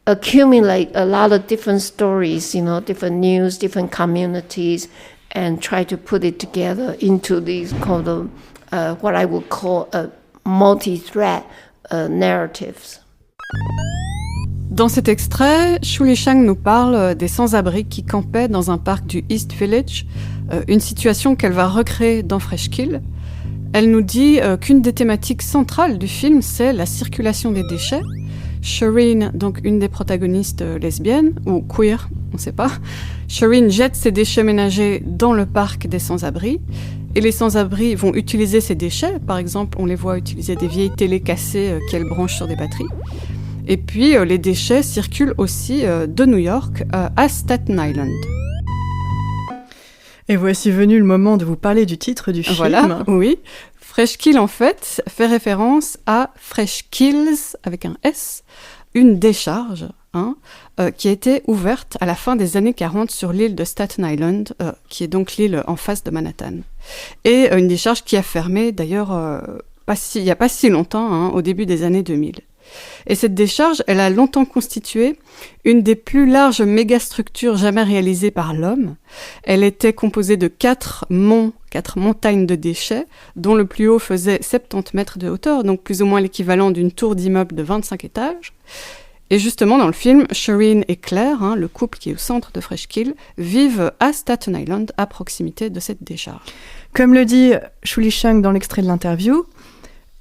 Speaker 5: accumulate a lot of different stories, different news, different communities, and try to put it together into these kind of what I would call a multi-thread narratives.
Speaker 2: Dans cet extrait, Shu Li-shang nous parle des sans-abri qui campaient dans un parc du East Village, une situation qu'elle va recréer dans Freshkill. Elle nous dit qu'une des thématiques centrales du film, c'est la circulation des déchets. Shireen, donc une des protagonistes lesbiennes, ou queer, on ne sait pas, Shireen jette ses déchets ménagers dans le parc des sans-abri. Et les sans-abri vont utiliser ces déchets. Par exemple, on les voit utiliser des vieilles télés cassées qu'elles branchent sur des batteries. Et puis, les déchets circulent aussi de New York à Staten Island.
Speaker 7: Et voici venu le moment de vous parler du titre du film.
Speaker 2: Voilà, oui. Freshkill, en fait, fait référence à Freshkills, avec un S, une décharge, qui a été ouverte à la fin des années 40 sur l'île de Staten Island, qui est donc l'île en face de Manhattan. Et une décharge qui a fermé, d'ailleurs, il n'y a pas si longtemps, au début des années 2000. Et cette décharge, elle a longtemps constitué une des plus larges mégastructures jamais réalisées par l'homme. Elle était composée de 4 montagnes de déchets, dont le plus haut faisait 70 mètres de hauteur, donc plus ou moins l'équivalent d'une tour d'immeuble de 25 étages. Et justement, dans le film, Shireen et Claire, le couple qui est au centre de Freshkill, vivent à Staten Island, à proximité de cette décharge.
Speaker 7: Comme le dit Shu Li-shang dans l'extrait de l'interview,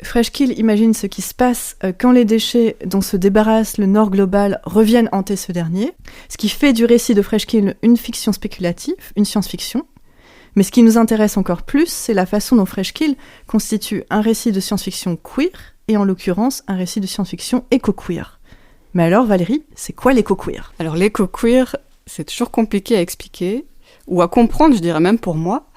Speaker 7: Freshkill imagine ce qui se passe quand les déchets dont se débarrasse le Nord global reviennent hanter ce dernier, ce qui fait du récit de Freshkill une fiction spéculative, une science-fiction. Mais ce qui nous intéresse encore plus, c'est la façon dont Freshkill constitue un récit de science-fiction queer, et en l'occurrence un récit de science-fiction éco-queer. Mais alors Valérie, c'est quoi l'éco-queer ?
Speaker 2: Alors l'éco-queer, c'est toujours compliqué à expliquer, ou à comprendre, je dirais même pour moi.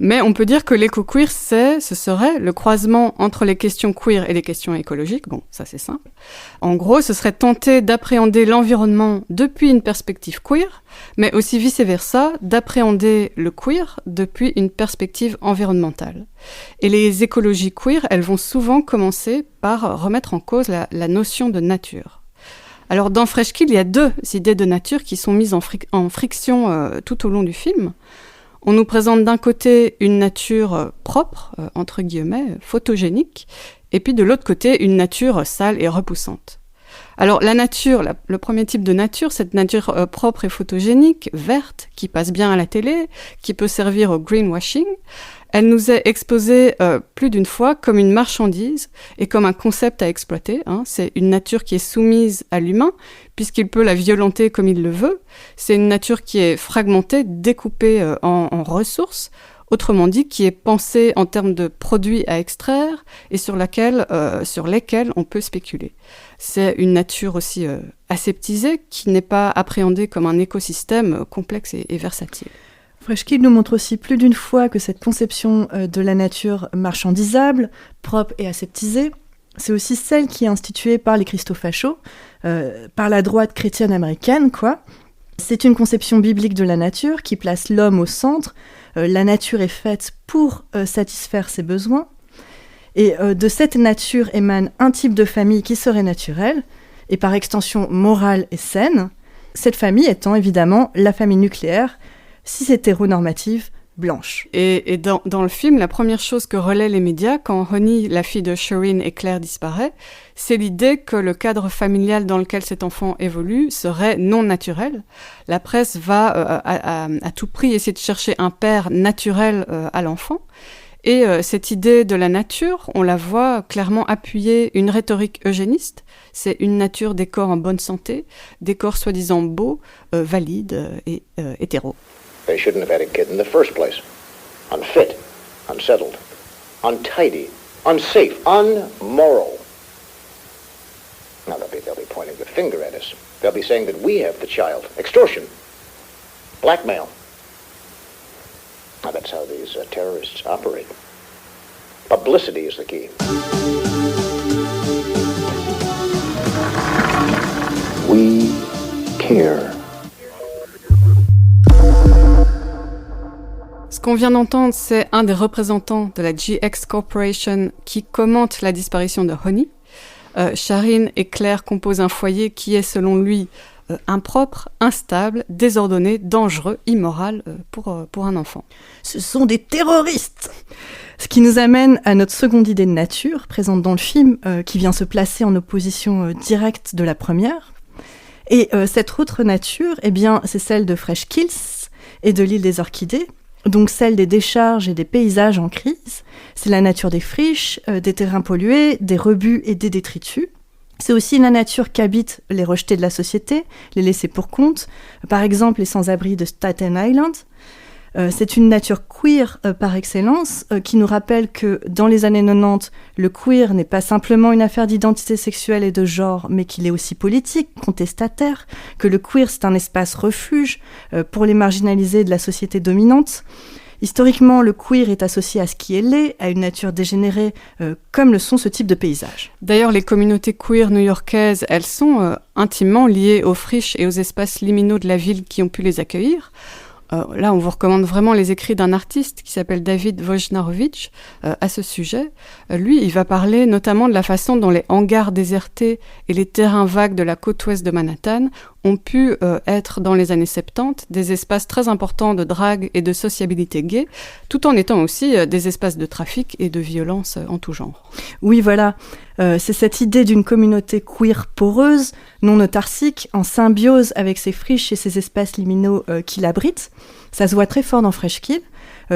Speaker 2: Mais on peut dire que l'éco-queer, ce serait le croisement entre les questions queer et les questions écologiques. Bon, ça c'est simple. En gros, ce serait tenter d'appréhender l'environnement depuis une perspective queer, mais aussi vice-versa, d'appréhender le queer depuis une perspective environnementale. Et les écologies queer, elles vont souvent commencer par remettre en cause la notion de nature. Alors dans Freshkill, il y a 2 idées de nature qui sont mises en friction tout au long du film. On nous présente d'un côté une nature propre, entre guillemets, photogénique, et puis de l'autre côté une nature sale et repoussante. Alors la nature, le premier type de nature, cette nature propre et photogénique, verte, qui passe bien à la télé, qui peut servir au greenwashing, elle nous est exposée plus d'une fois comme une marchandise et comme un concept à exploiter. C'est une nature qui est soumise à l'humain, puisqu'il peut la violenter comme il le veut. C'est une nature qui est fragmentée, découpée en ressources, autrement dit qui est pensée en termes de produits à extraire et sur lesquels on peut spéculer. C'est une nature aussi aseptisée qui n'est pas appréhendée comme un écosystème complexe et versatile.
Speaker 7: Freshkill nous montre aussi plus d'une fois que cette conception de la nature marchandisable, propre et aseptisée, c'est aussi celle qui est instituée par les christo-fachos, par la droite chrétienne américaine, quoi. C'est une conception biblique de la nature qui place l'homme au centre. La nature est faite pour satisfaire ses besoins. Et de cette nature émane un type de famille qui serait naturelle, et par extension morale et saine, cette famille étant évidemment la famille nucléaire, cis-hétéronormative, blanche.
Speaker 2: Et dans le film, la première chose que relaient les médias quand Honey, la fille de Shireen et Claire, disparaît, c'est l'idée que le cadre familial dans lequel cet enfant évolue serait non naturel. La presse va à tout prix essayer de chercher un père naturel à l'enfant. Et cette idée de la nature, on la voit clairement appuyer une rhétorique eugéniste. C'est une nature des corps en bonne santé, des corps soi-disant beaux, valides et hétéros.
Speaker 16: They shouldn't have had a kid in the first place. Unfit, unsettled, untidy, unsafe, unmoral. Now they'll be pointing the finger at us. They'll be saying that we have the child. Extortion. Blackmail. Now that's how these terrorists operate. Publicity is the key. We care.
Speaker 2: Ce qu'on vient d'entendre, c'est un des représentants de la GX Corporation qui commente la disparition de Honey. Shireen et Claire composent un foyer qui est, selon lui, impropre, instable, désordonné, dangereux, immoral pour un enfant.
Speaker 7: Ce sont des terroristes! Ce qui nous amène à notre seconde idée de nature, présente dans le film, qui vient se placer en opposition directe de la première. Et cette autre nature, eh bien, c'est celle de Freshkills et de l'île des Orchidées, donc celle des décharges et des paysages en crise. C'est la nature des friches, des terrains pollués, des rebuts et des détritus. C'est aussi la nature qu'habitent les rejetés de la société, les laissés pour compte, par exemple les sans-abri de Staten Island. C'est une nature queer par excellence qui nous rappelle que dans les années 90, le queer n'est pas simplement une affaire d'identité sexuelle et de genre, mais qu'il est aussi politique, contestataire, que le queer c'est un espace refuge pour les marginalisés de la société dominante. Historiquement, le queer est associé à ce qui est laid, à une nature dégénérée, comme le sont ce type de paysages.
Speaker 2: D'ailleurs, les communautés queer new-yorkaises, elles sont intimement liées aux friches et aux espaces liminaux de la ville qui ont pu les accueillir. Là, on vous recommande vraiment les écrits d'un artiste qui s'appelle David Wojnarowicz à ce sujet. Lui, il va parler notamment de la façon dont les hangars désertés et les terrains vagues de la côte ouest de Manhattan ont pu être, dans les années 70, des espaces très importants de drague et de sociabilité gay, tout en étant aussi des espaces de trafic et de violence en tout genre.
Speaker 7: Oui, voilà. C'est cette idée d'une communauté queer poreuse, non autarcique, en symbiose avec ses friches et ses espaces liminaux qui l'abritent. Ça se voit très fort dans Freshkill.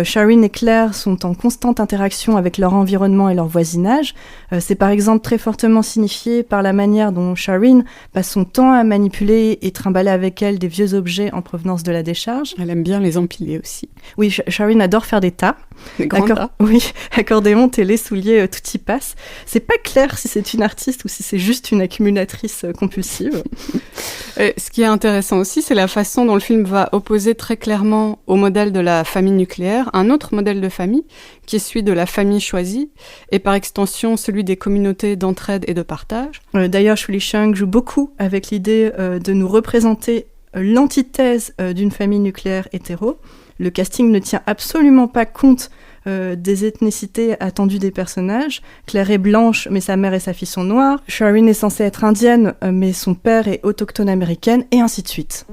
Speaker 7: Shireen et Claire sont en constante interaction avec leur environnement et leur voisinage. C'est par exemple très fortement signifié par la manière dont Shireen passe son temps à manipuler et trimballer avec elle des vieux objets en provenance de la décharge.
Speaker 2: Elle aime bien les empiler aussi.
Speaker 7: Oui, Shireen adore faire des tas.
Speaker 2: Des grands tas.
Speaker 7: Oui, accordéon, télé, souliers, tout y passe. C'est pas clair si c'est une artiste ou si c'est juste une accumulatrice compulsive.
Speaker 2: Et ce qui est intéressant aussi, c'est la façon dont le film va opposer très clairement au modèle de la famille nucléaire un autre modèle de famille qui est celui de la famille choisie et par extension celui des communautés d'entraide et de partage.
Speaker 7: D'ailleurs, Shuli Chung joue beaucoup avec l'idée de nous représenter l'antithèse d'une famille nucléaire hétéro. Le casting ne tient absolument pas compte des ethnicités attendues des personnages. Claire est blanche, mais sa mère et sa fille sont noires. Shireen est censée être indienne, mais son père est autochtone américaine, et ainsi de suite.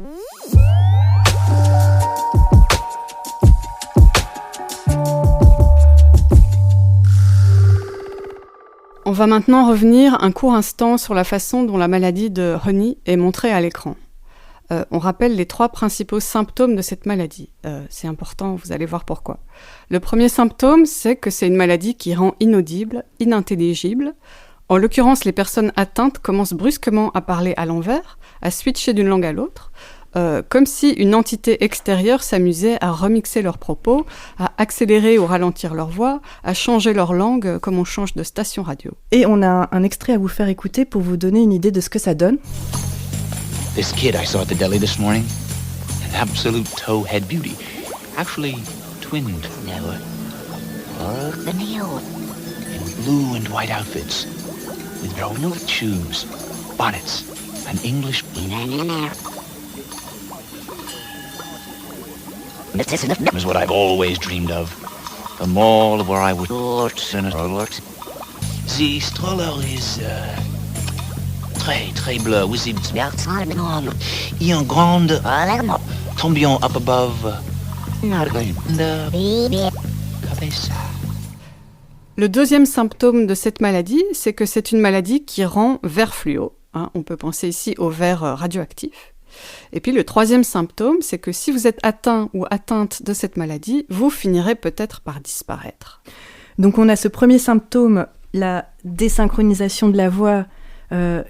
Speaker 2: On va maintenant revenir un court instant sur la façon dont la maladie de Honey est montrée à l'écran. On rappelle les 3 principaux symptômes de cette maladie. C'est important, vous allez voir pourquoi. Le premier symptôme, c'est que c'est une maladie qui rend inaudible, inintelligible. En l'occurrence, les personnes atteintes commencent brusquement à parler à l'envers, à switcher d'une langue à l'autre. comme si une entité extérieure s'amusait à remixer leurs propos, à accélérer ou ralentir leur voix, à changer leur langue comme on change de station radio.
Speaker 7: Et on a un extrait à vous faire écouter pour vous donner une idée de ce que ça donne.
Speaker 17: This kid I saw at the deli this morning, an absolute towhead beauty. Actually, twinned. No. In blue and white outfits, with velvet shoes, bonnets, and English. This is what I've always dreamed of. The mall where I would. The stroller is très bleu, with its et un grand tourbillon up above.
Speaker 2: Le deuxième symptôme de cette maladie, c'est que c'est une maladie qui rend vert fluo. On peut penser ici au vert radioactif. Et puis le troisième symptôme, c'est que si vous êtes atteint ou atteinte de cette maladie, vous finirez peut-être par disparaître.
Speaker 7: Donc on a ce premier symptôme, la désynchronisation de la voix,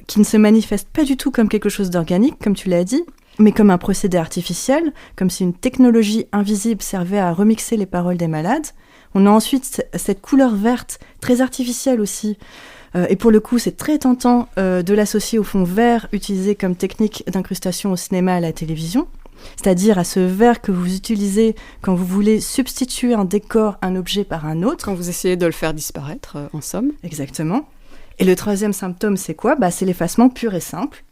Speaker 7: qui ne se manifeste pas du tout comme quelque chose d'organique, comme tu l'as dit, mais comme un procédé artificiel, comme si une technologie invisible servait à remixer les paroles des malades. On a ensuite cette couleur verte, très artificielle aussi, et pour le coup c'est très tentant de l'associer au fond vert utilisé comme technique d'incrustation au cinéma et à la télévision, c'est-à-dire à ce vert que vous utilisez quand vous voulez substituer un décor, un objet par un autre.
Speaker 2: Quand vous essayez de le faire disparaître, en somme.
Speaker 7: Exactement. Et le troisième symptôme, c'est quoi ? C'est l'effacement pur et simple.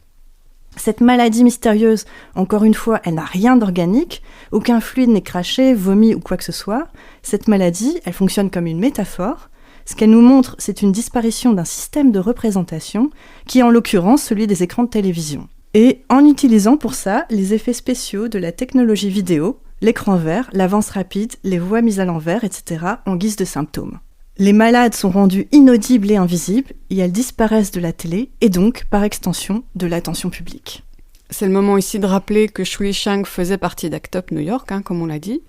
Speaker 7: Cette maladie mystérieuse, encore une fois, elle n'a rien d'organique, aucun fluide n'est craché, vomi ou quoi que ce soit. Cette maladie, elle fonctionne comme une métaphore. Ce qu'elle nous montre, c'est une disparition d'un système de représentation, qui est en l'occurrence celui des écrans de télévision. Et en utilisant pour ça les effets spéciaux de la technologie vidéo, l'écran vert, l'avance rapide, les voix mises à l'envers, etc., en guise de symptômes. Les malades sont rendus inaudibles et invisibles, et elles disparaissent de la télé, et donc, par extension, de l'attention publique.
Speaker 2: C'est le moment ici de rappeler que Shuli Shang faisait partie d'Act Up New York, comme on l'a dit.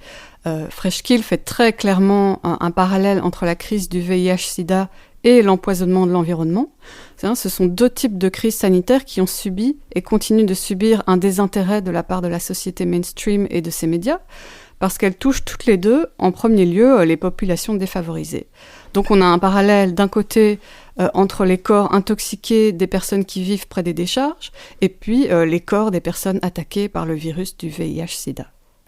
Speaker 2: Freshkill fait très clairement un parallèle entre la crise du VIH-Sida et l'empoisonnement de l'environnement. Ce sont deux types de crises sanitaires qui ont subi et continuent de subir un désintérêt de la part de la société mainstream et de ses médias, parce qu'elles touchent toutes les deux, en premier lieu, les populations défavorisées. Donc on a un parallèle d'un côté entre les corps intoxiqués des personnes qui vivent près des décharges, et puis les corps des personnes attaquées par le virus du VIH-Sida.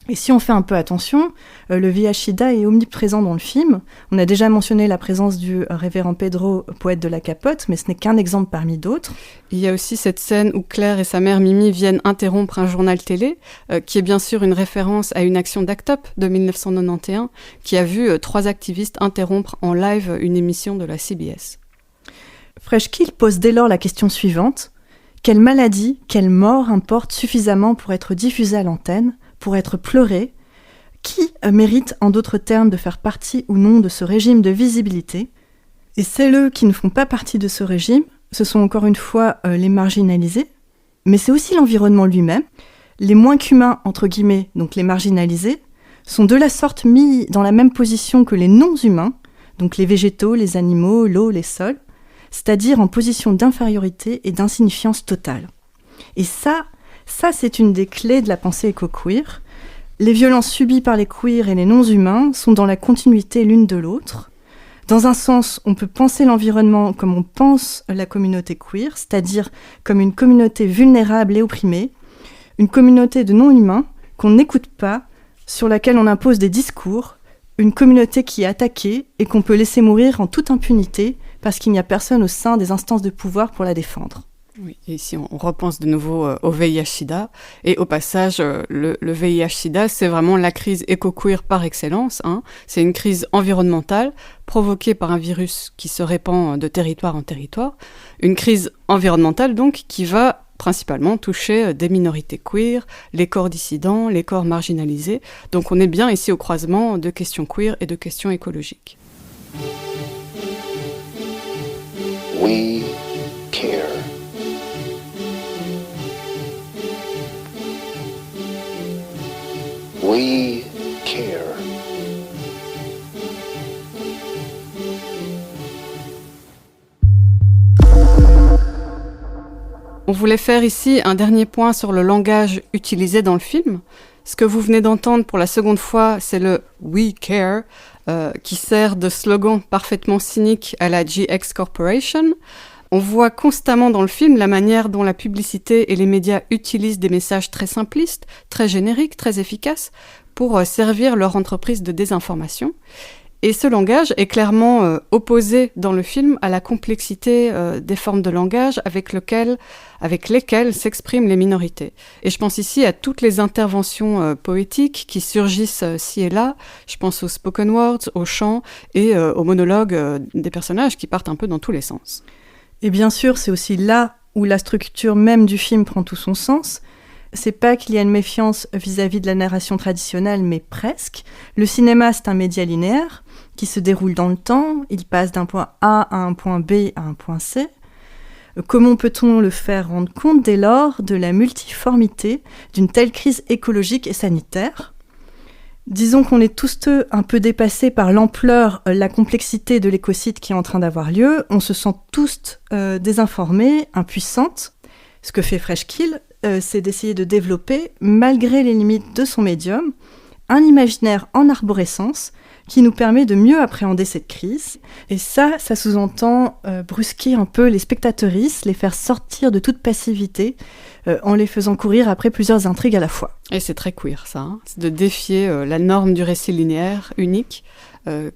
Speaker 7: Et si on fait un peu attention, le VIH-Sida est omniprésent dans le film. On a déjà mentionné la présence du révérend Pedro, poète de la capote, mais ce n'est qu'un exemple parmi d'autres.
Speaker 2: Il y a aussi cette scène où Claire et sa mère Mimi viennent interrompre un journal télé, qui est bien sûr une référence à une action d'Act Up de 1991, qui a vu 3 activistes interrompre en live une émission de la CBS.
Speaker 7: Freshkill pose dès lors la question suivante. Quelle maladie, quelle mort importe suffisamment pour être diffusée à l'antenne, pour être pleurée? Qui mérite, en d'autres termes, de faire partie ou non de ce régime de visibilité? Et celles qui ne font pas partie de ce régime, ce sont encore une fois les marginalisés, mais c'est aussi l'environnement lui-même. Les moins qu'humains, entre guillemets, donc les marginalisés, sont de la sorte mis dans la même position que les non-humains, donc les végétaux, les animaux, l'eau, les sols, c'est-à-dire en position d'infériorité et d'insignifiance totale. Et ça c'est une des clés de la pensée éco-queer. Les violences subies par les queers et les non-humains sont dans la continuité l'une de l'autre. Dans un sens, on peut penser l'environnement comme on pense la communauté queer, c'est-à-dire comme une communauté vulnérable et opprimée, une communauté de non-humains qu'on n'écoute pas, sur laquelle on impose des discours, une communauté qui est attaquée et qu'on peut laisser mourir en toute impunité parce qu'il n'y a personne au sein des instances de pouvoir pour la défendre.
Speaker 2: Oui, et ici on repense de nouveau au VIH-Sida, et au passage, le VIH-Sida, c'est vraiment la crise éco-queer par excellence. C'est une crise environnementale provoquée par un virus qui se répand de territoire en territoire, une crise environnementale donc qui va principalement toucher des minorités queer, les corps dissidents, les corps marginalisés. Donc on est bien ici au croisement de questions queer et de questions écologiques.
Speaker 16: We care. We care.
Speaker 2: On On voulait faire ici un dernier point sur le langage utilisé dans le film. Ce que vous venez d'entendre pour la seconde fois, c'est le « We care », qui sert de slogan parfaitement cynique à la GX Corporation. On voit constamment dans le film la manière dont la publicité et les médias utilisent des messages très simplistes, très génériques, très efficaces, pour servir leur entreprise de désinformation. Et ce langage est clairement opposé dans le film à la complexité des formes de langage avec lesquelles s'expriment les minorités. Et je pense ici à toutes les interventions poétiques qui surgissent ci et là. Je pense aux spoken words, aux chants et aux monologues des personnages qui partent un peu dans tous les sens.
Speaker 7: Et bien sûr, c'est aussi là où la structure même du film prend tout son sens. C'est pas qu'il y a une méfiance vis-à-vis de la narration traditionnelle, mais presque. Le cinéma, c'est un média linéaire qui se déroule dans le temps. Il passe d'un point A à un point B à un point C. Comment peut-on le faire rendre compte dès lors de la multiformité d'une telle crise écologique et sanitaire ? Disons qu'on est tous un peu dépassés par l'ampleur, la complexité de l'écocide qui est en train d'avoir lieu. On se sent tous désinformés, impuissantes. Ce que fait Fresh Kill, c'est d'essayer de développer, malgré les limites de son médium, un imaginaire en arborescence qui nous permet de mieux appréhender cette crise. Et ça sous-entend brusquer un peu les spectateuristes, les faire sortir de toute passivité en les faisant courir après plusieurs intrigues à la fois.
Speaker 2: Et c'est très queer, ça. C'est de défier la norme du récit linéaire, unique,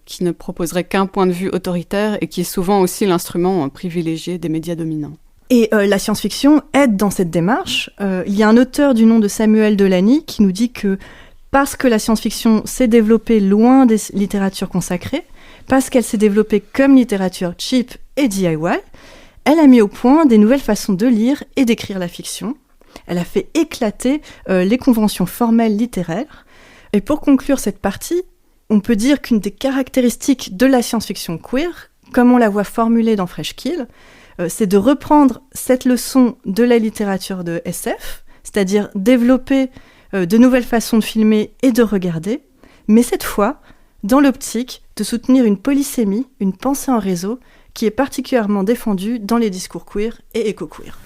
Speaker 2: qui ne proposerait qu'un point de vue autoritaire et qui est souvent aussi l'instrument privilégié des médias dominants.
Speaker 7: Et la science-fiction aide dans cette démarche. Il y a un auteur du nom de Samuel Delany qui nous dit que parce que la science-fiction s'est développée loin des littératures consacrées, parce qu'elle s'est développée comme littérature cheap et DIY, elle a mis au point des nouvelles façons de lire et d'écrire la fiction. Elle a fait éclater les conventions formelles littéraires. Et pour conclure cette partie, on peut dire qu'une des caractéristiques de la science-fiction queer, comme on la voit formulée dans Fresh Kill, c'est de reprendre cette leçon de la littérature de SF, c'est-à-dire développer de nouvelles façons de filmer et de regarder, mais cette fois, dans l'optique de soutenir une polysémie, une pensée en réseau, qui est particulièrement défendue dans les discours queer et éco-queer.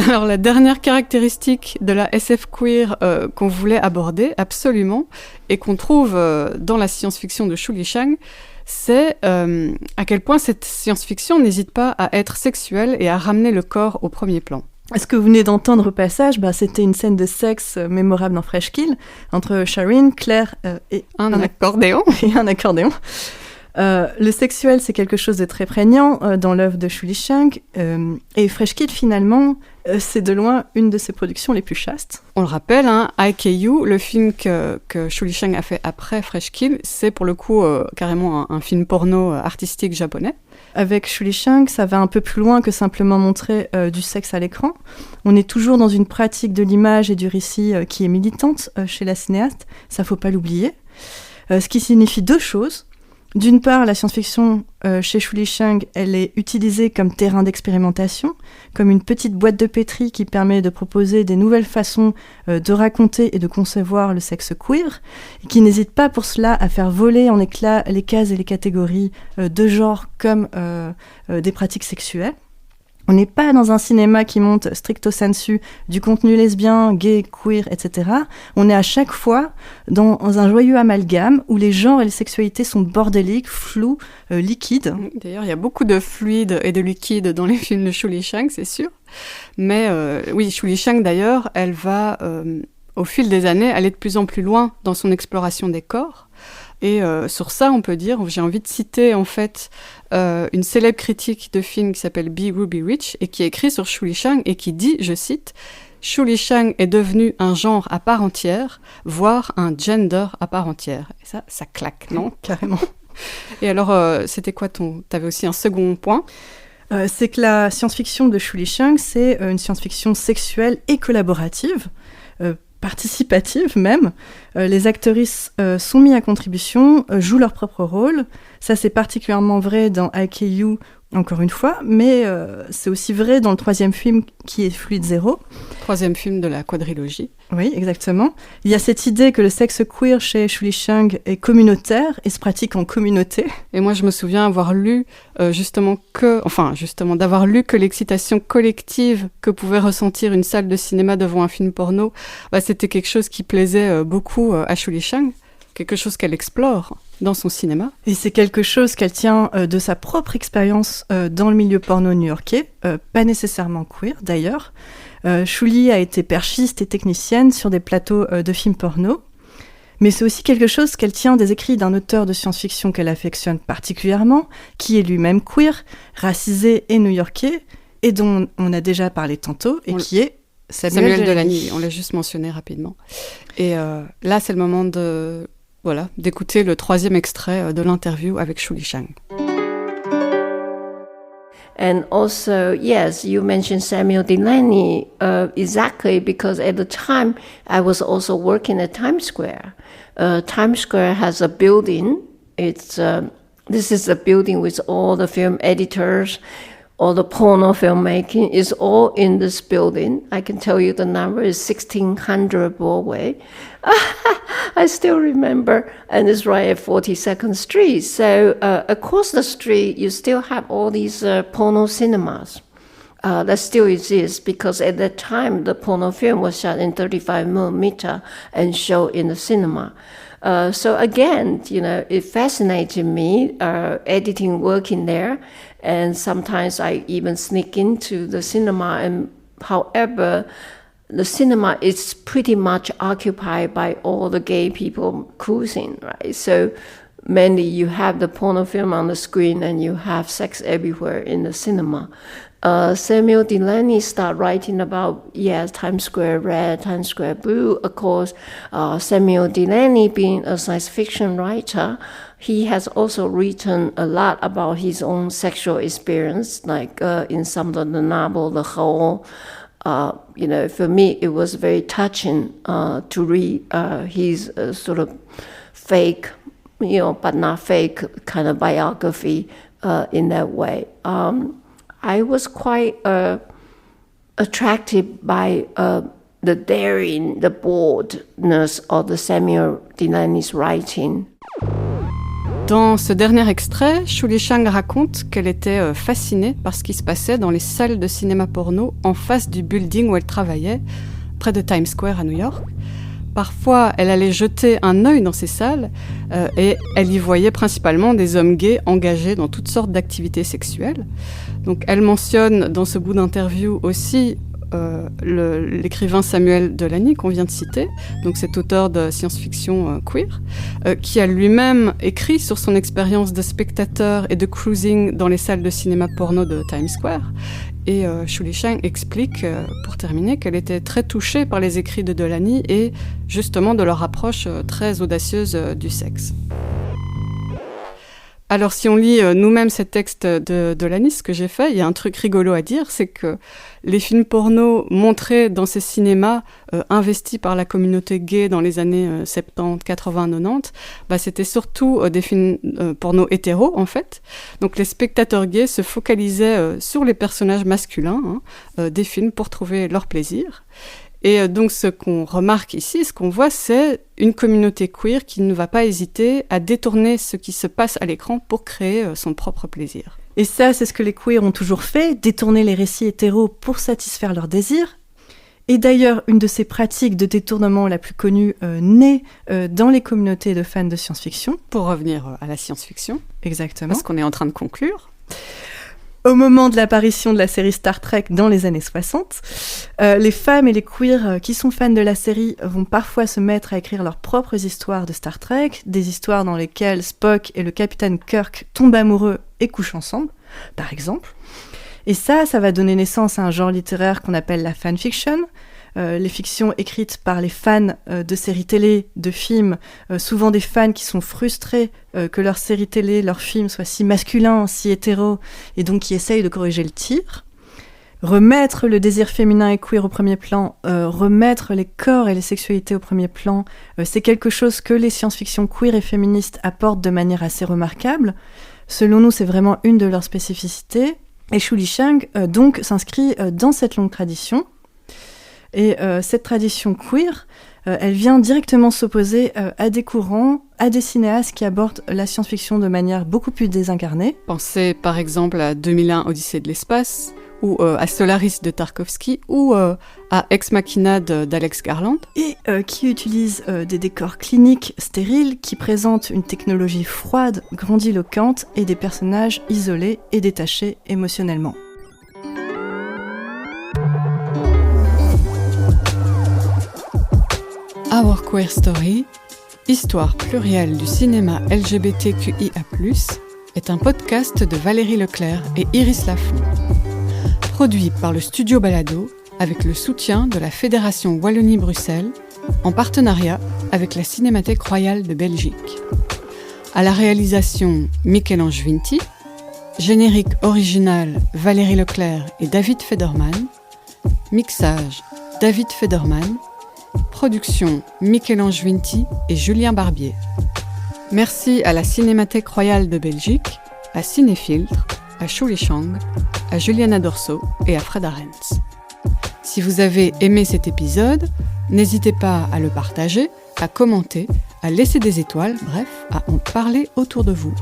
Speaker 2: Alors la dernière caractéristique de la SF queer qu'on voulait aborder absolument et qu'on trouve dans la science-fiction de Shu Li-shang, c'est à quel point cette science-fiction n'hésite pas à être sexuelle et à ramener le corps au premier plan.
Speaker 7: Ce que vous venez d'entendre au passage, c'était une scène de sexe mémorable dans Fresh Kill entre Shireen, Claire et
Speaker 2: un accordéon.
Speaker 7: Et un accordéon. Le sexuel, c'est quelque chose de très prégnant dans l'œuvre de Shu Li-shang. Et Fresh Kill, finalement, c'est de loin une de ses productions les plus chastes.
Speaker 2: On le rappelle, IKU, le film que Shu Li-shang a fait après Fresh Kill, c'est pour le coup carrément un film porno artistique japonais.
Speaker 7: Avec Shu Li-shang, ça va un peu plus loin que simplement montrer du sexe à l'écran. On est toujours dans une pratique de l'image et du récit qui est militante chez la cinéaste, ça faut pas l'oublier. Ce qui signifie deux choses. D'une part, la science-fiction chez Shu Li-shang, elle est utilisée comme terrain d'expérimentation, comme une petite boîte de pétri qui permet de proposer des nouvelles façons de raconter et de concevoir le sexe queer, et qui n'hésite pas pour cela à faire voler en éclats les cases et les catégories de genre comme des pratiques sexuelles. On n'est pas dans un cinéma qui monte stricto sensu du contenu lesbien, gay, queer, etc. On est à chaque fois dans un joyeux amalgame où les genres et les sexualités sont bordéliques, flous, liquides.
Speaker 2: D'ailleurs, il y a beaucoup de fluides et de liquides dans les films de Shu Li-shang, c'est sûr. Mais oui, Shu Li-shang, d'ailleurs, elle va, au fil des années, aller de plus en plus loin dans son exploration des corps. Et sur ça, on peut dire, j'ai envie de citer en fait une célèbre critique de film qui s'appelle Be Ruby Rich et qui écrit sur Shu Li-shang et qui dit, je cite, « Shu Li-shang est devenu un genre à part entière, voire un gender à part entière. » Et ça claque, non ?
Speaker 7: Carrément.
Speaker 2: Et alors, c'était quoi t'avais aussi un second point ?
Speaker 7: C'est que la science-fiction de Shu Li-shang, c'est une science-fiction sexuelle et collaborative, participative même. Les actrices sont mises à contribution, jouent leur propre rôle. Ça, c'est particulièrement vrai dans IKU, encore une fois, mais c'est aussi vrai dans le 3e film qui est Fluide Zéro.
Speaker 2: 3e film de la quadrilogie.
Speaker 7: Oui, exactement. Il y a cette idée que le sexe queer chez Shu Li-shang est communautaire et se pratique en communauté.
Speaker 2: Et moi, je me souviens avoir lu d'avoir lu que l'excitation collective que pouvait ressentir une salle de cinéma devant un film porno, c'était quelque chose qui plaisait beaucoup à Shu Li-shang, quelque chose qu'elle explore dans son cinéma.
Speaker 7: Et c'est quelque chose qu'elle tient de sa propre expérience dans le milieu porno new-yorkais, pas nécessairement queer d'ailleurs. Shu Li a été perchiste et technicienne sur des plateaux de films porno, mais c'est aussi quelque chose qu'elle tient des écrits d'un auteur de science-fiction qu'elle affectionne particulièrement, qui est lui-même queer, racisé et new-yorkais, et dont on a déjà parlé tantôt, et qui est Samuel Delany.
Speaker 2: On l'a juste mentionné rapidement. Et là, c'est le moment d'écouter le 3e extrait de l'interview avec Shu Li-shang.
Speaker 5: And also, yes, you mentioned Samuel Delany exactly because at the time I was also working at Times Square. Times Square has a building. This is a building with all the film editors, all the porno filmmaking is all in this building. I can tell you the number is 1600 Broadway. I still remember, and it's right at 42nd Street. So across the street, you still have all these porno cinemas that still exist because at that time, the porno film was shot in 35mm and showed in the cinema. So again, it fascinated me, editing, working there. And sometimes I even sneak into the cinema. And however, the cinema is pretty much occupied by all the gay people cruising, right? So mainly you have the porno film on the screen and you have sex everywhere in the cinema. Samuel Delany started writing about, Times Square Red, Times Square Blue. Of course, Samuel Delany being a science fiction writer, he has also written a lot about his own sexual experience, like in some of the novel, The Hole. For me, it was very touching to read his sort of fake, but not fake kind of biography in that way. I was quite attracted by the daring, the boldness of the Samuel Delany's writing.
Speaker 2: Dans ce dernier extrait, Shu Li-shang raconte qu'elle était fascinée par ce qui se passait dans les salles de cinéma porno en face du building où elle travaillait, près de Times Square à New York. Parfois, elle allait jeter un œil dans ces salles et elle y voyait principalement des hommes gays engagés dans toutes sortes d'activités sexuelles. Donc, elle mentionne dans ce bout d'interview aussi l'écrivain Samuel Delany qu'on vient de citer, donc cet auteur de science-fiction queer, qui a lui-même écrit sur son expérience de spectateur et de cruising dans les salles de cinéma porno de Times Square. Et Shu Li-shang explique, pour terminer, qu'elle était très touchée par les écrits de Delany et justement de leur approche très audacieuse du sexe. Alors si on lit nous-mêmes ces textes de Delany, ce que j'ai fait, il y a un truc rigolo à dire, c'est que les films porno montrés dans ces cinémas investis par la communauté gay dans les années 70, 80, 90, c'était surtout des films porno hétéros en fait. Donc les spectateurs gays se focalisaient sur les personnages masculins des films pour trouver leur plaisir. Et donc ce qu'on remarque ici, ce qu'on voit, c'est une communauté queer qui ne va pas hésiter à détourner ce qui se passe à l'écran pour créer son propre plaisir.
Speaker 7: Et ça, c'est ce que les queers ont toujours fait, détourner les récits hétéros pour satisfaire leurs désirs. Et d'ailleurs, une de ces pratiques de détournement la plus connue naît dans les communautés de fans de science-fiction.
Speaker 2: Pour revenir à la science-fiction.
Speaker 7: Exactement.
Speaker 2: Parce qu'on est en train de conclure.
Speaker 7: Au moment de l'apparition de la série Star Trek dans les années 60, les femmes et les queers qui sont fans de la série vont parfois se mettre à écrire leurs propres histoires de Star Trek, des histoires dans lesquelles Spock et le capitaine Kirk tombent amoureux et couchent ensemble, par exemple. Et ça va donner naissance à un genre littéraire qu'on appelle la fanfiction, les fictions écrites par les fans de séries télé, de films, souvent des fans qui sont frustrés que leur série télé, leur film soit si masculin, si hétéro, et donc qui essayent de corriger le tir. Remettre le désir féminin et queer au premier plan, remettre les corps et les sexualités au premier plan, c'est quelque chose que les science-fiction queer et féministes apportent de manière assez remarquable. Selon nous, c'est vraiment une de leurs spécificités. Et Shu Li-shang, donc, s'inscrit dans cette longue tradition. Et cette tradition queer, elle vient directement s'opposer à des courants, à des cinéastes qui abordent la science-fiction de manière beaucoup plus désincarnée.
Speaker 2: Pensez par exemple à 2001 Odyssée de l'espace, ou à Solaris de Tarkovsky, ou à Ex Machina d'Alex Garland.
Speaker 7: Et qui utilise des décors cliniques stériles, qui présentent une technologie froide, grandiloquente, et des personnages isolés et détachés émotionnellement.
Speaker 2: Our Queer Story, histoire plurielle du cinéma LGBTQIA+, est un podcast de Valérie Leclerc et Iris Lafont. Produit par le Studio Balado avec le soutien de la Fédération Wallonie-Bruxelles en partenariat avec la Cinémathèque Royale de Belgique. À la réalisation Michel-Ange Vinti, générique original Valérie Leclerc et David Federman, mixage David Federman, production Michel-Ange Vinti et Julien Barbier. Merci à la Cinémathèque Royale de Belgique, à Cinéfiltre, à Shu Li-shang, à Juliana Dorso et à Fred Arends. Si vous avez aimé cet épisode, n'hésitez pas à le partager, à commenter, à laisser des étoiles, bref, à en parler autour de vous.